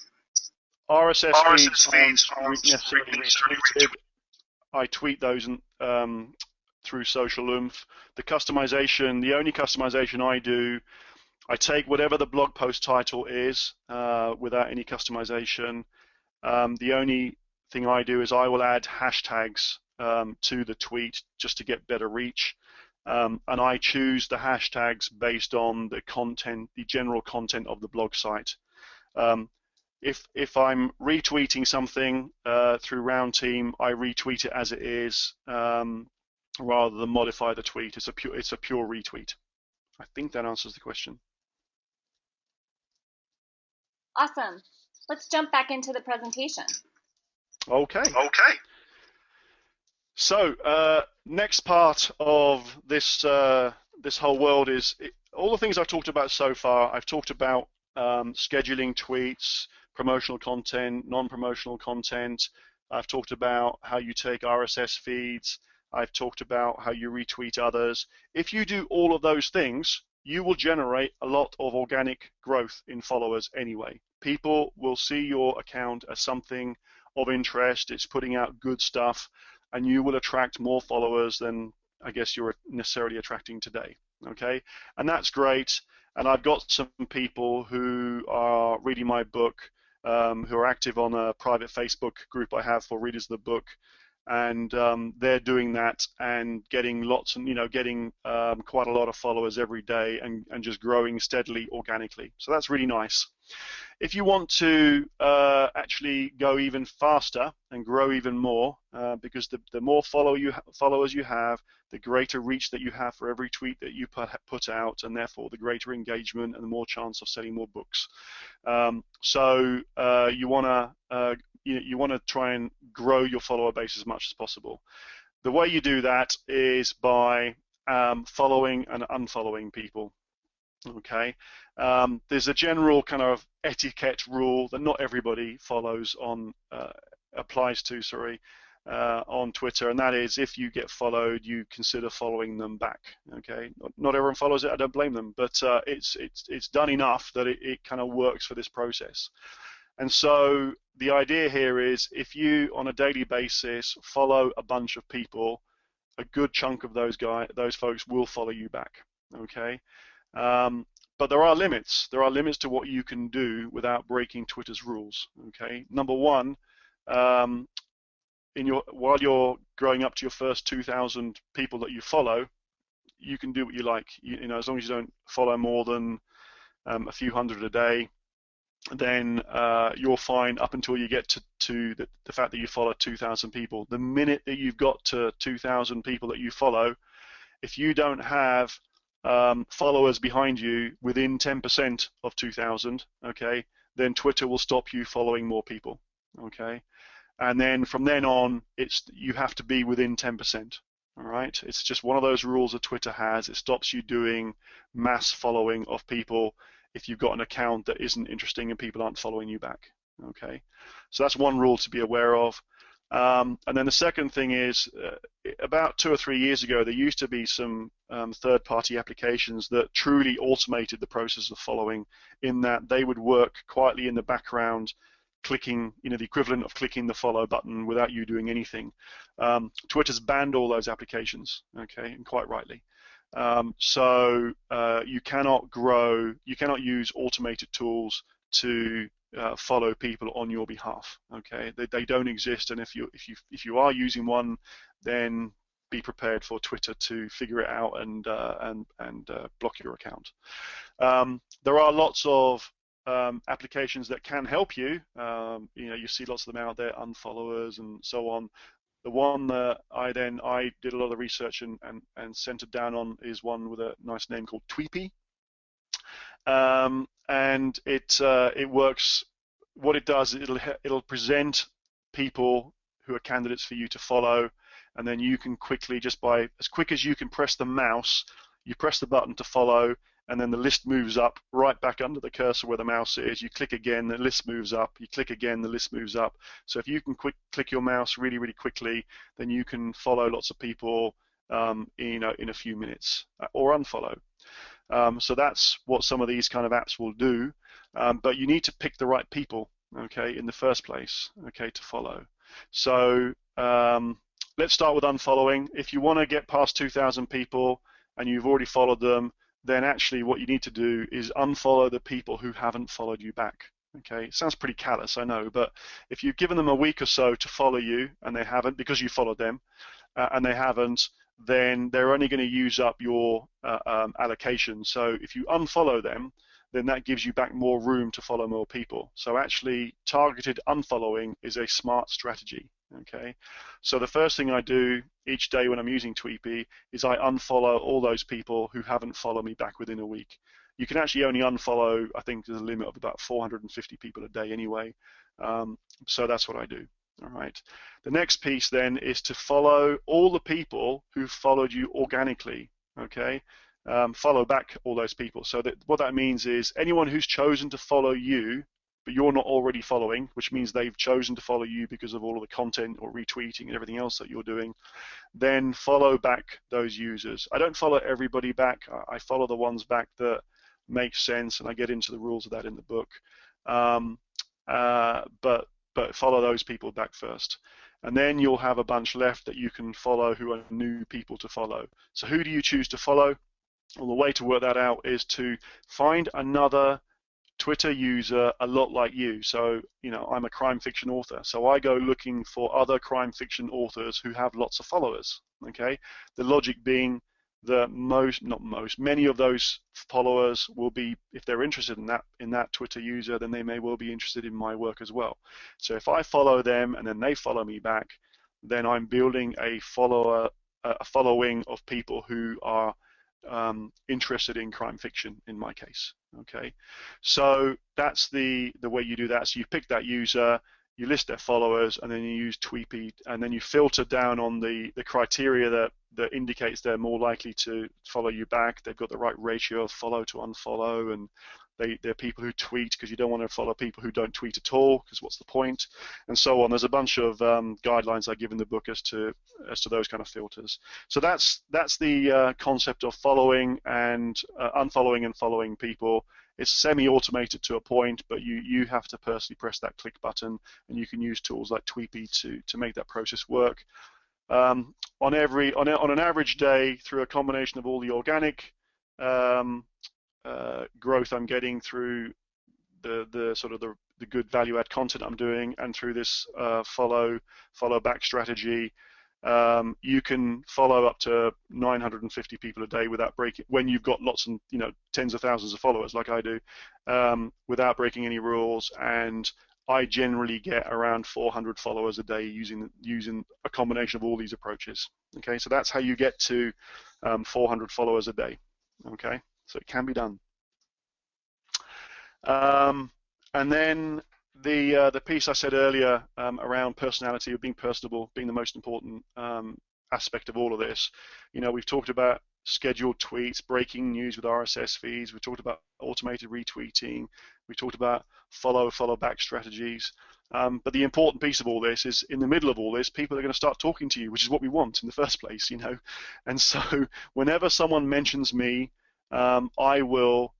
RSS feeds aren't necessarily retweeted. I tweet those through Social Oomph. The only customization I do, I take whatever the blog post title is without any customization. The only thing I do is I will add hashtags to the tweet just to get better reach. And I choose the hashtags based on the content, the general content of the blog site. If I'm retweeting something through Roundteam, I retweet it as it is rather than modify the tweet. It's a pure retweet. I think that answers the question. Awesome. Let's jump back into the presentation. Okay. So next part of this whole world is all the things I've talked about so far. I've talked about scheduling tweets, promotional content, non-promotional content. I've talked about how you take RSS feeds I've talked about how you retweet others. If you do all of those things, you will generate a lot of organic growth in followers anyway. People will see your account as something of interest. It's putting out good stuff, and you will attract more followers than I guess you're necessarily attracting today. Okay, and that's great. And I've got some people who are reading my book, who are active on a private Facebook group I have for readers of the book, and they're doing that and getting lots and getting quite a lot of followers every day and just growing steadily organically. So that's really nice. If you want to actually go even faster and grow even more, because the more followers you have, the greater reach that you have for every tweet that you put out, and therefore the greater engagement and the more chance of selling more books. So you want to try and grow your follower base as much as possible. The way you do that is by following and unfollowing people. Okay, there's a general kind of etiquette rule that not everybody follows on applies to, sorry, on Twitter, and that is if you get followed, you consider following them back. Okay, not everyone follows it. I don't blame them, but it's done enough that it kind of works for this process. And so the idea here is if you on a daily basis follow a bunch of people, a good chunk of those folks will follow you back. Okay. But there are limits. There are limits to what you can do without breaking Twitter's rules. Okay. Number one, while you're growing up to your first 2,000 people that you follow, you can do what you like. As long as you don't follow more than a few hundred a day, then you're fine up until you get to the fact that you follow 2,000 people. The minute that you've got to 2,000 people that you follow, if you don't have followers behind you within 10% of 2,000, okay, then Twitter will stop you following more people, okay, and then from then on, you have to be within 10%. All right, it's just one of those rules that Twitter has. It stops you doing mass following of people if you've got an account that isn't interesting and people aren't following you back. Okay, so that's one rule to be aware of. And then the second thing is, about 2 or 3 years ago, there used to be some third-party applications that truly automated the process of following, in that they would work quietly in the background, clicking, the equivalent of clicking the follow button without you doing anything. Twitter's banned all those applications, okay, and quite rightly. So you cannot use automated tools to follow people on your behalf. Okay, they don't exist, and if you are using one, then be prepared for Twitter to figure it out and block your account. There are lots of applications that can help you. You see lots of them out there, unfollowers and so on. The one that I did a lot of research and centered down on is one with a nice name called Tweepy. And it works. What it does, it'll present people who are candidates for you to follow, and then you can quickly, just by as quick as you can press the mouse, you press the button to follow, and then the list moves up right back under the cursor where the mouse is. You click again, the list moves up. You click again, the list moves up. So if you can click your mouse really, really quickly, then you can follow lots of people in a few minutes, or unfollow. So that's what some of these kind of apps will do, but you need to pick the right people, okay, in the first place, okay, to follow. So let's start with unfollowing. If you want to get past 2,000 people and you've already followed them, then actually what you need to do is unfollow the people who haven't followed you back. Okay, it sounds pretty callous, I know, but if you've given them a week or so to follow you and they haven't, because you followed them, and they haven't, then they're only going to use up your allocation. So if you unfollow them, then that gives you back more room to follow more people. So actually, targeted unfollowing is a smart strategy. Okay, so the first thing I do each day when I'm using Tweepy is I unfollow all those people who haven't followed me back within a week. You can actually only unfollow, I think there's a limit of about 450 people a day anyway. So that's what I do. All right. The next piece then is to follow all the people who followed you organically. Okay. Follow back all those people. So what that means is anyone who's chosen to follow you but you're not already following, which means they've chosen to follow you because of all of the content or retweeting and everything else that you're doing, then follow back those users. I don't follow everybody back. I follow the ones back that make sense, and I get into the rules of that in the book. Um, but follow those people back first. And then you'll have a bunch left that you can follow who are new people to follow. So who do you choose to follow? Well, the way to work that out is to find another Twitter user a lot like you. So, I'm a crime fiction author. So I go looking for other crime fiction authors who have lots of followers. Okay. The logic being that many of those followers will be, if they're interested in that Twitter user, then they may well be interested in my work as well. So if I follow them and then they follow me back, then I'm building a following of people who are interested in crime fiction in my case. Okay, so that's the way you do that. So you pick that user, you list their followers, and then you use Tweetbeat, and then you filter down on the criteria that indicates they're more likely to follow you back. They've got the right ratio of follow to unfollow, and they're people who tweet, because you don't want to follow people who don't tweet at all, because what's the point, and so on. There's a bunch of guidelines I give in the book as to those kind of filters. So that's the concept of following and unfollowing and following people. It's semi-automated to a point, but you have to personally press that click button, and you can use tools like Tweetbeat to make that process work. On an average day, through a combination of all the organic growth I'm getting through the sort of the good value add content I'm doing, and through this follow back strategy, you can follow up to 950 people a day without breaking, when you've got lots and tens of thousands of followers like I do, without breaking any rules. And I generally get around 400 followers a day using a combination of all these approaches. Okay, so that's how you get to 400 followers a day. Okay, so it can be done. And then the piece I said earlier around personality, or being personable, being the most important aspect of all of this. We've talked about scheduled tweets, breaking news with RSS feeds. We talked about automated retweeting. We talked about follow back strategies. But the important piece of all this is, in the middle of all this, people are going to start talking to you, which is what we want in the first place, And so whenever someone mentions me, I will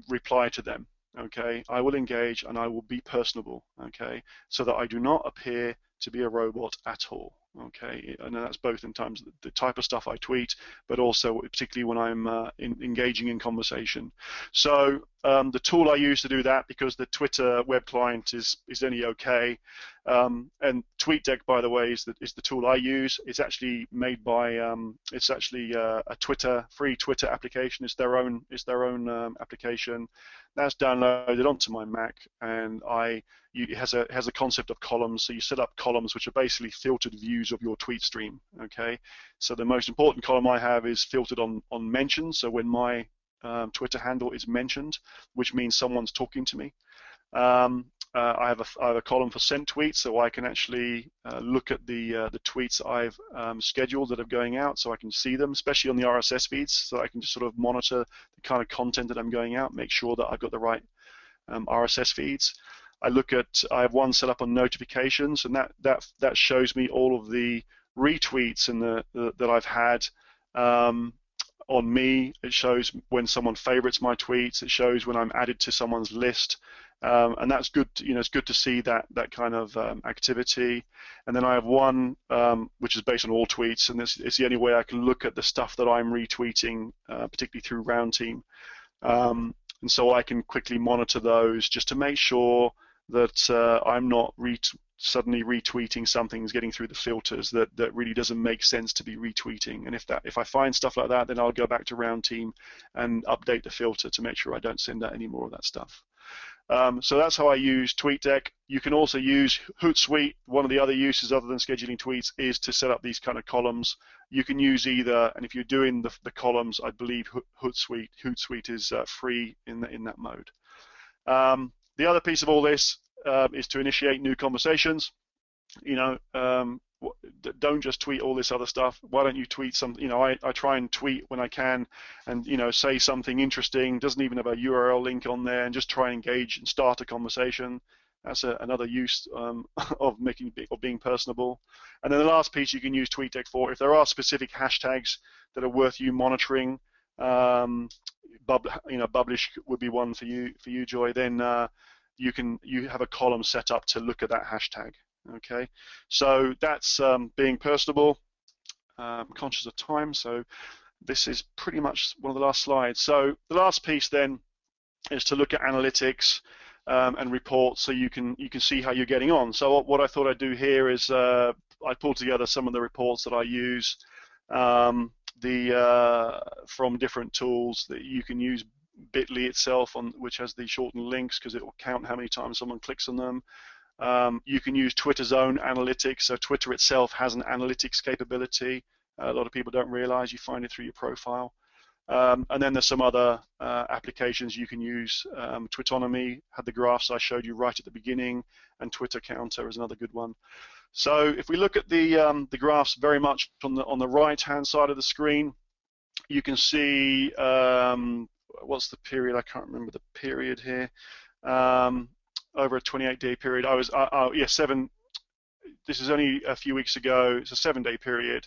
reply to them. Okay, I will engage and I will be personable. Okay, so that I do not appear to be a robot at all. Okay, and that's both in terms of the type of stuff I tweet, but also particularly when I'm engaging in conversation. So the tool I use to do that, because the Twitter web client is only okay, and TweetDeck, by the way, is the tool I use. It's actually made by it's actually a free Twitter application. It's their own application. That's downloaded onto my Mac, and it has a concept of columns. So you set up columns which are basically filtered views of your tweet stream. Okay, so the most important column I have is filtered on mentions. So when my Twitter handle is mentioned, which means someone's talking to me. I have a column for sent tweets, so I can actually look at the tweets I've scheduled that are going out, so I can see them, especially on the RSS feeds, so I can just sort of monitor the kind of content that I'm going out, make sure that I've got the right RSS feeds. I have one set up on notifications, and that shows me all of the retweets and that I've had on me. It shows when someone favorites my tweets. It shows when I'm added to someone's list, and that's good. It's good to see that kind of activity. And then I have one which is based on all tweets, and it's the only way I can look at the stuff that I'm retweeting, particularly through Round Team. And so I can quickly monitor those just to make sure that I'm not suddenly retweeting something that's getting through the filters that really doesn't make sense to be retweeting. And if I find stuff like that, then I'll go back to Round Team and update the filter to make sure I don't send out any more of that stuff. So that's how I use TweetDeck. You can also use Hootsuite. One of the other uses other than scheduling tweets is to set up these kind of columns. You can use either, and if you're doing the columns, I believe Hootsuite is free in that mode. The other piece of all this is to initiate new conversations. don't just tweet all this other stuff. Why don't you tweet some? I try and tweet when I can, and say something interesting. Doesn't even have a URL link on there, and just try and engage and start a conversation. That's another use of being personable. And then the last piece you can use TweetDeck for, if there are specific hashtags that are worth you monitoring. Publish would be one for you, Joy. Then you have a column set up to look at that hashtag. Okay, so that's being personable. I'm conscious of time, so this is pretty much one of the last slides. So the last piece then is to look at analytics and reports, so you can see how you're getting on. So what I thought I'd do here is I pulled together some of the reports that I use from different tools that you can use. Bitly itself, which has the shortened links because it will count how many times someone clicks on them. You can use Twitter's own analytics. So Twitter itself has an analytics capability. A lot of people don't realize. You find it through your profile. And then there's some other applications you can use. Twitonomy had the graphs I showed you right at the beginning, and Twitter Counter is another good one. So if we look at the graphs very much on the right-hand side of the screen, you can see what's the period? I can't remember the period here. Over a 28-day period, I was this is only a few weeks ago. It's a 7-day period,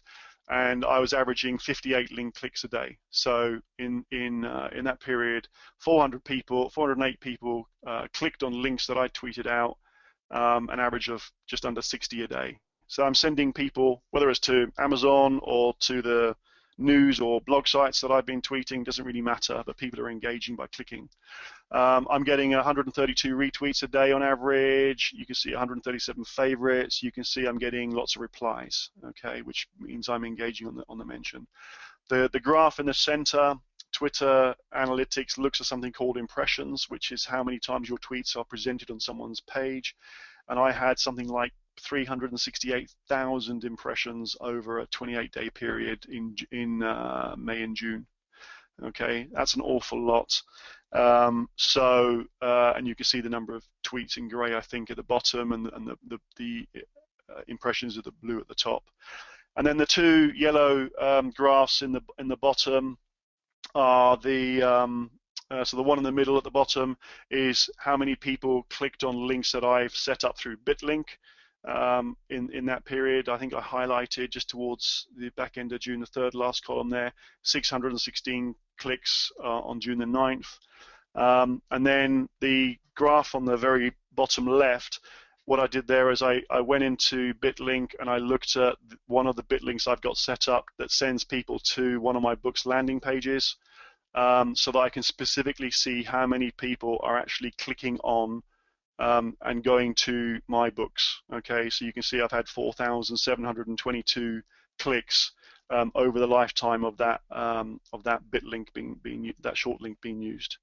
and I was averaging 58 link clicks a day. So in that period, 408 people clicked on links that I tweeted out, an average of just under 60 a day. So I'm sending people, whether it's to Amazon or to the news or blog sites that I've been tweeting, doesn't really matter, but people are engaging by clicking. I'm getting 132 retweets a day on average. You can see 137 favorites. You can see I'm getting lots of replies, okay, which means I'm engaging on the mention. The graph in the center, Twitter Analytics looks at something called impressions, which is how many times your tweets are presented on someone's page. And I had something like 368,000 impressions over a 28-day period in May and June. Okay, that's an awful lot. And you can see the number of tweets in grey, I think, at the bottom, and the impressions of the blue at the top. And then the two yellow graphs in the bottom are so the one in the middle at the bottom is how many people clicked on links that I've set up through BitLink. In that period, I think I highlighted just towards the back end of June, the third last column there, 616 clicks on June the 9th. And then the graph on the very bottom left, what I did there is I went into BitLink and I looked at one of the BitLinks I've got set up that sends people to one of my book's landing pages, so that I can specifically see how many people are actually clicking on and going to my books. Okay, so you can see I've had 4,722 clicks over the lifetime of that BitLink that short link being used.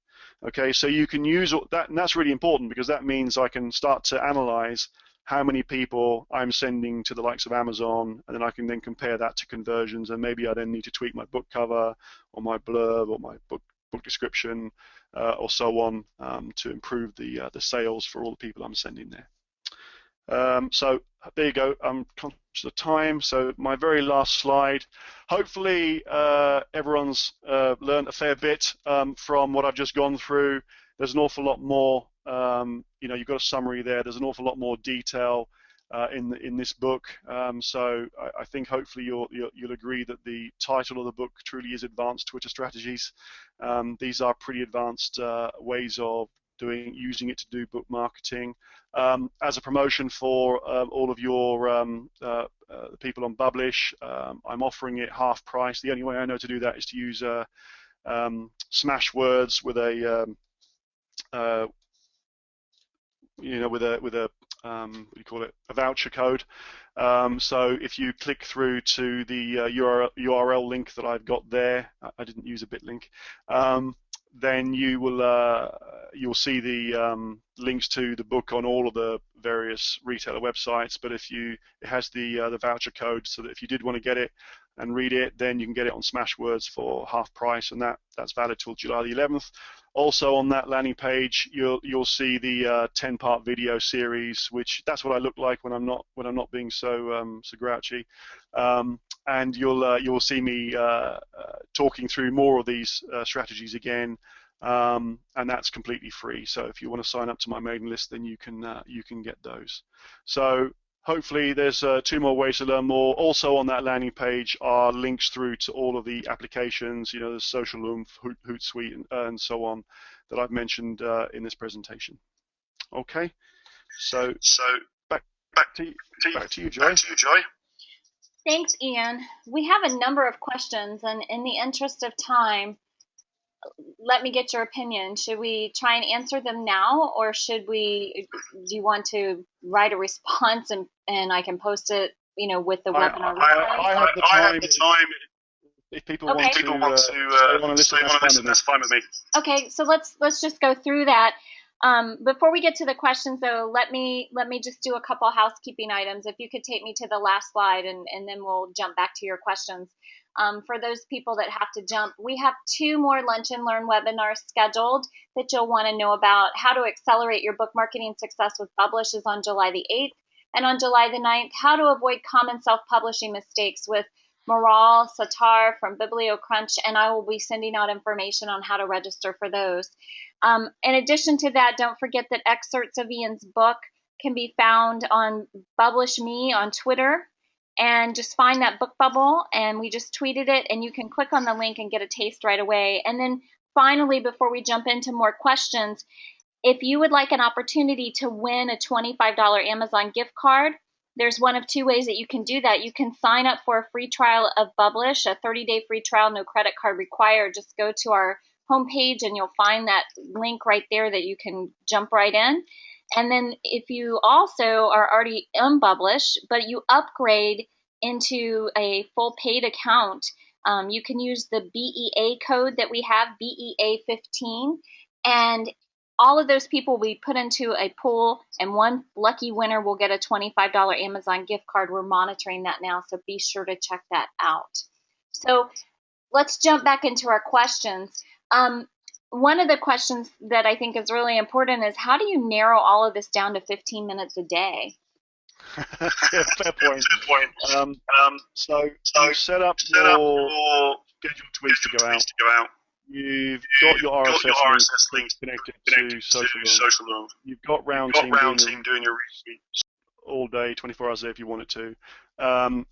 Okay, so you can use that, and that's really important because that means I can start to analyze how many people I'm sending to the likes of Amazon, and then I can then compare that to conversions, and maybe I then need to tweak my book cover or my blurb or my book description or so on to improve the sales for all the people I'm sending there. So there you go. I'm conscious of time. So my very last slide. Hopefully everyone's learned a fair bit from what I've just gone through. There's an awful lot more. You've got a summary there. There's an awful lot more detail in this book. So I think hopefully you'll agree that the title of the book truly is Advanced Twitter Strategies. These are pretty advanced ways of using it to do book marketing. As a promotion for all of your people on Publish, I'm offering it half price. The only way I know to do that is to use smash words with a what do you call it, a voucher code. So if you click through to the URL link that I've got there, I didn't use a bit link, then you'll see the links to the book on all of the various retailer websites. But it has the voucher code, so that if you did want to get it and read it, then you can get it on Smashwords for half price, and that's valid till July the 11th. Also on that landing page, you'll see the 10-part video series, which that's what I look like when I'm not being so grouchy. And you'll see me talking through more of these strategies again, and that's completely free. So if you want to sign up to my mailing list, then you can get those. So hopefully there's 2 more ways to learn more. Also on that landing page are links through to all of the applications, the Social Loom, Hootsuite, and so on that I've mentioned in this presentation. Okay, so back to you, Joy. Thanks, Ian. We have a number of questions, and in the interest of time, let me get your opinion. Should we try and answer them now, or do you want to write a response and I can post it, with the webinar? I have the time. If people want to stay on and listen, that's fine with me. Okay, so let's just go through that. Before we get to the questions, though, let me just do a couple housekeeping items. If you could take me to the last slide, and then we'll jump back to your questions. For those people that have to jump, we have 2 more Lunch and Learn webinars scheduled that you'll want to know about. How to accelerate your book marketing success with Publish is on July the 8th, and on July the 9th, how to avoid common self-publishing mistakes with Maral Satar from BiblioCrunch, and I will be sending out information on how to register for those. In addition to that, don't forget that excerpts of Ian's book can be found on Publish Me on Twitter, and just find that book bubble, and we just tweeted it, and you can click on the link and get a taste right away. And then finally, before we jump into more questions, if you would like an opportunity to win a $25 Amazon gift card, there's one of 2 ways that you can do that. You can sign up for a free trial of Publish, a 30-day free trial, no credit card required. Just go to our homepage and you'll find that link right there that you can jump right in. And then if you also are already in Publish, but you upgrade into a full paid account, you can use the BEA code that we have, BEA15, and all of those people we put into a pool, and one lucky winner will get a $25 Amazon gift card. We're monitoring that now, so be sure to check that out. So let's jump back into our questions. One of the questions that I think is really important is, how do you narrow all of this down to 15 minutes a day? Yeah, fair point. So you set up your scheduled tweets to go out. You've got your RSS links connected to Social Loom. You've got Round Team doing your retweets all day, 24 hours a day if you wanted to.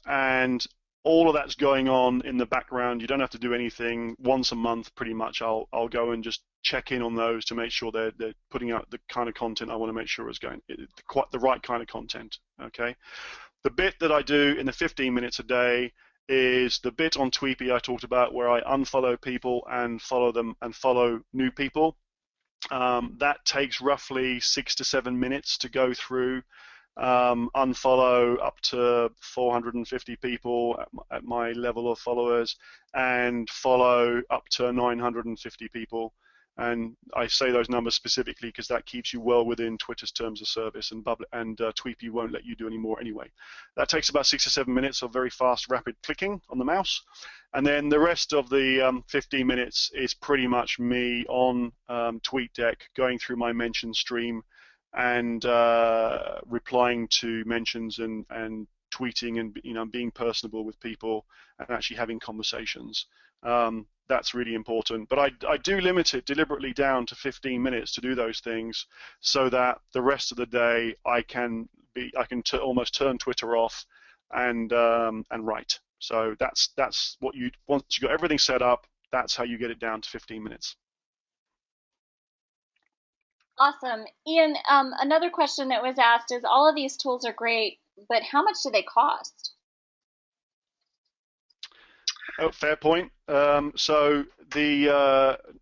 And all of that's going on in the background. You don't have to do anything. Once a month, pretty much, I'll go and just check in on those to make sure they're putting out the kind of content I want to make sure is going, quite the right kind of content. Okay. The bit that I do in the 15 minutes a day is the bit on Tweepy I talked about, where I unfollow people and follow them and follow new people. That takes roughly 6 to 7 minutes to go through. Unfollow up to 450 people at my level of followers, and follow up to 950 people. And I say those numbers specifically because that keeps you well within Twitter's terms of service, and Tweepy won't let you do any more anyway. That takes about 6 to 7 minutes of very fast, rapid clicking on the mouse. And then the rest of the 15 minutes is pretty much me on TweetDeck going through my mention stream and replying to mentions and tweeting and being personable with people and actually having conversations. That's really important. But I do limit it deliberately down to 15 minutes to do those things, so that the rest of the day I can almost turn Twitter off and write. So that's what once you got everything set up, that's how you get it down to 15 minutes. Awesome. Ian, another question that was asked is, all of these tools are great, but how much do they cost? Oh, fair point. So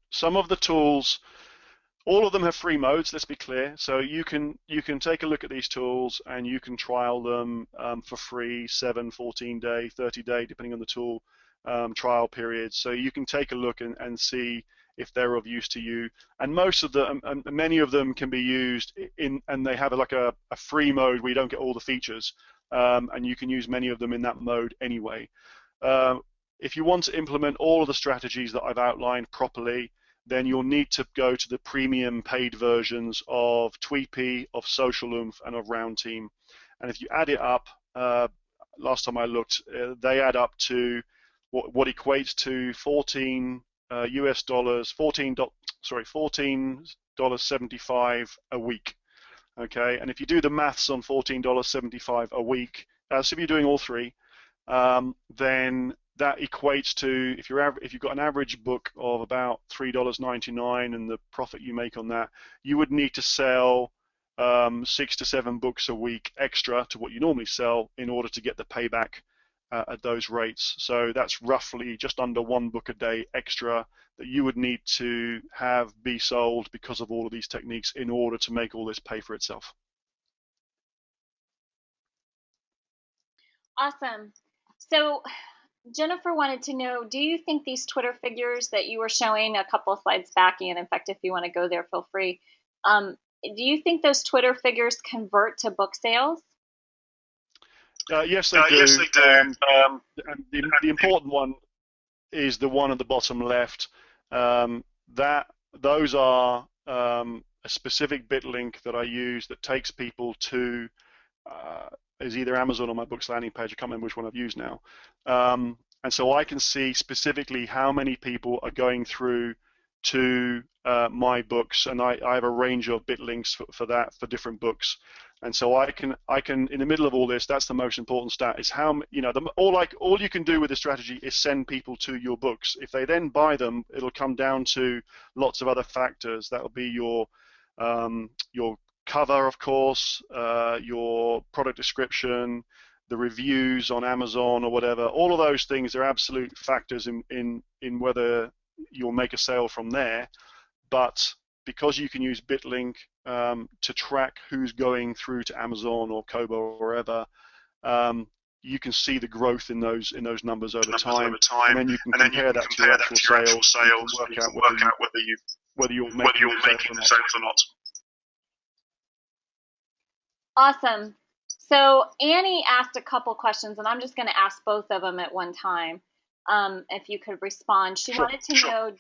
some of the tools, all of them have free modes. Let's be clear. So you can take a look at these tools and you can trial them for free, 7, 14-day, 30-day, depending on the tool trial periods. So you can take a look and see if they're of use to you. And most of them, and many of them can be used in, and they have like a free mode where you don't get all the features, and you can use many of them in that mode anyway. If you want to implement all of the strategies that I've outlined properly, then you'll need to go to the premium paid versions of Tweepy, of SocialOomph, and of Roundteam. And if you add it up, last time I looked, they add up to what equates to 14 US dollars, $14.75 a week. Okay, and if you do the maths on $14.75 a week, so if you're doing all three, then that equates to, if you've got an average book of about $3.99 and the profit you make on that, you would need to sell 6 to 7 books a week extra to what you normally sell in order to get the payback at those rates. So that's roughly just under 1 book a day extra that you would need to have be sold because of all of these techniques in order to make all this pay for itself. Awesome. So Jennifer wanted to know, do you think these Twitter figures that you were showing a couple of slides back, and in fact, if you want to go there, feel free. Do you think those Twitter figures convert to book sales? Yes, they do. Yes, they do. The important one is the one at the bottom left. Those are a specific bit link that I use that takes people to is either Amazon or my books landing page. I can't remember which one I've used now. And so I can see specifically how many people are going through to my books, and I have a range of bit links for that for different books. And so I can in the middle of all this, that's the most important stat, is how, all you can do with the strategy is send people to your books. If they then buy them, it'll come down to lots of other factors. That'll be your cover, of course, your product description, the reviews on Amazon or whatever. All of those things are absolute factors in whether you'll make a sale from there. But because you can use BitLink to track who's going through to Amazon or Kobo or wherever, you can see the growth in those numbers over time, and then you can compare that to your actual sales, and you can work out whether you're making the sales or not. Awesome. So Annie asked a couple questions, and I'm just going to ask both of them at one time. If you could respond. She wanted to know,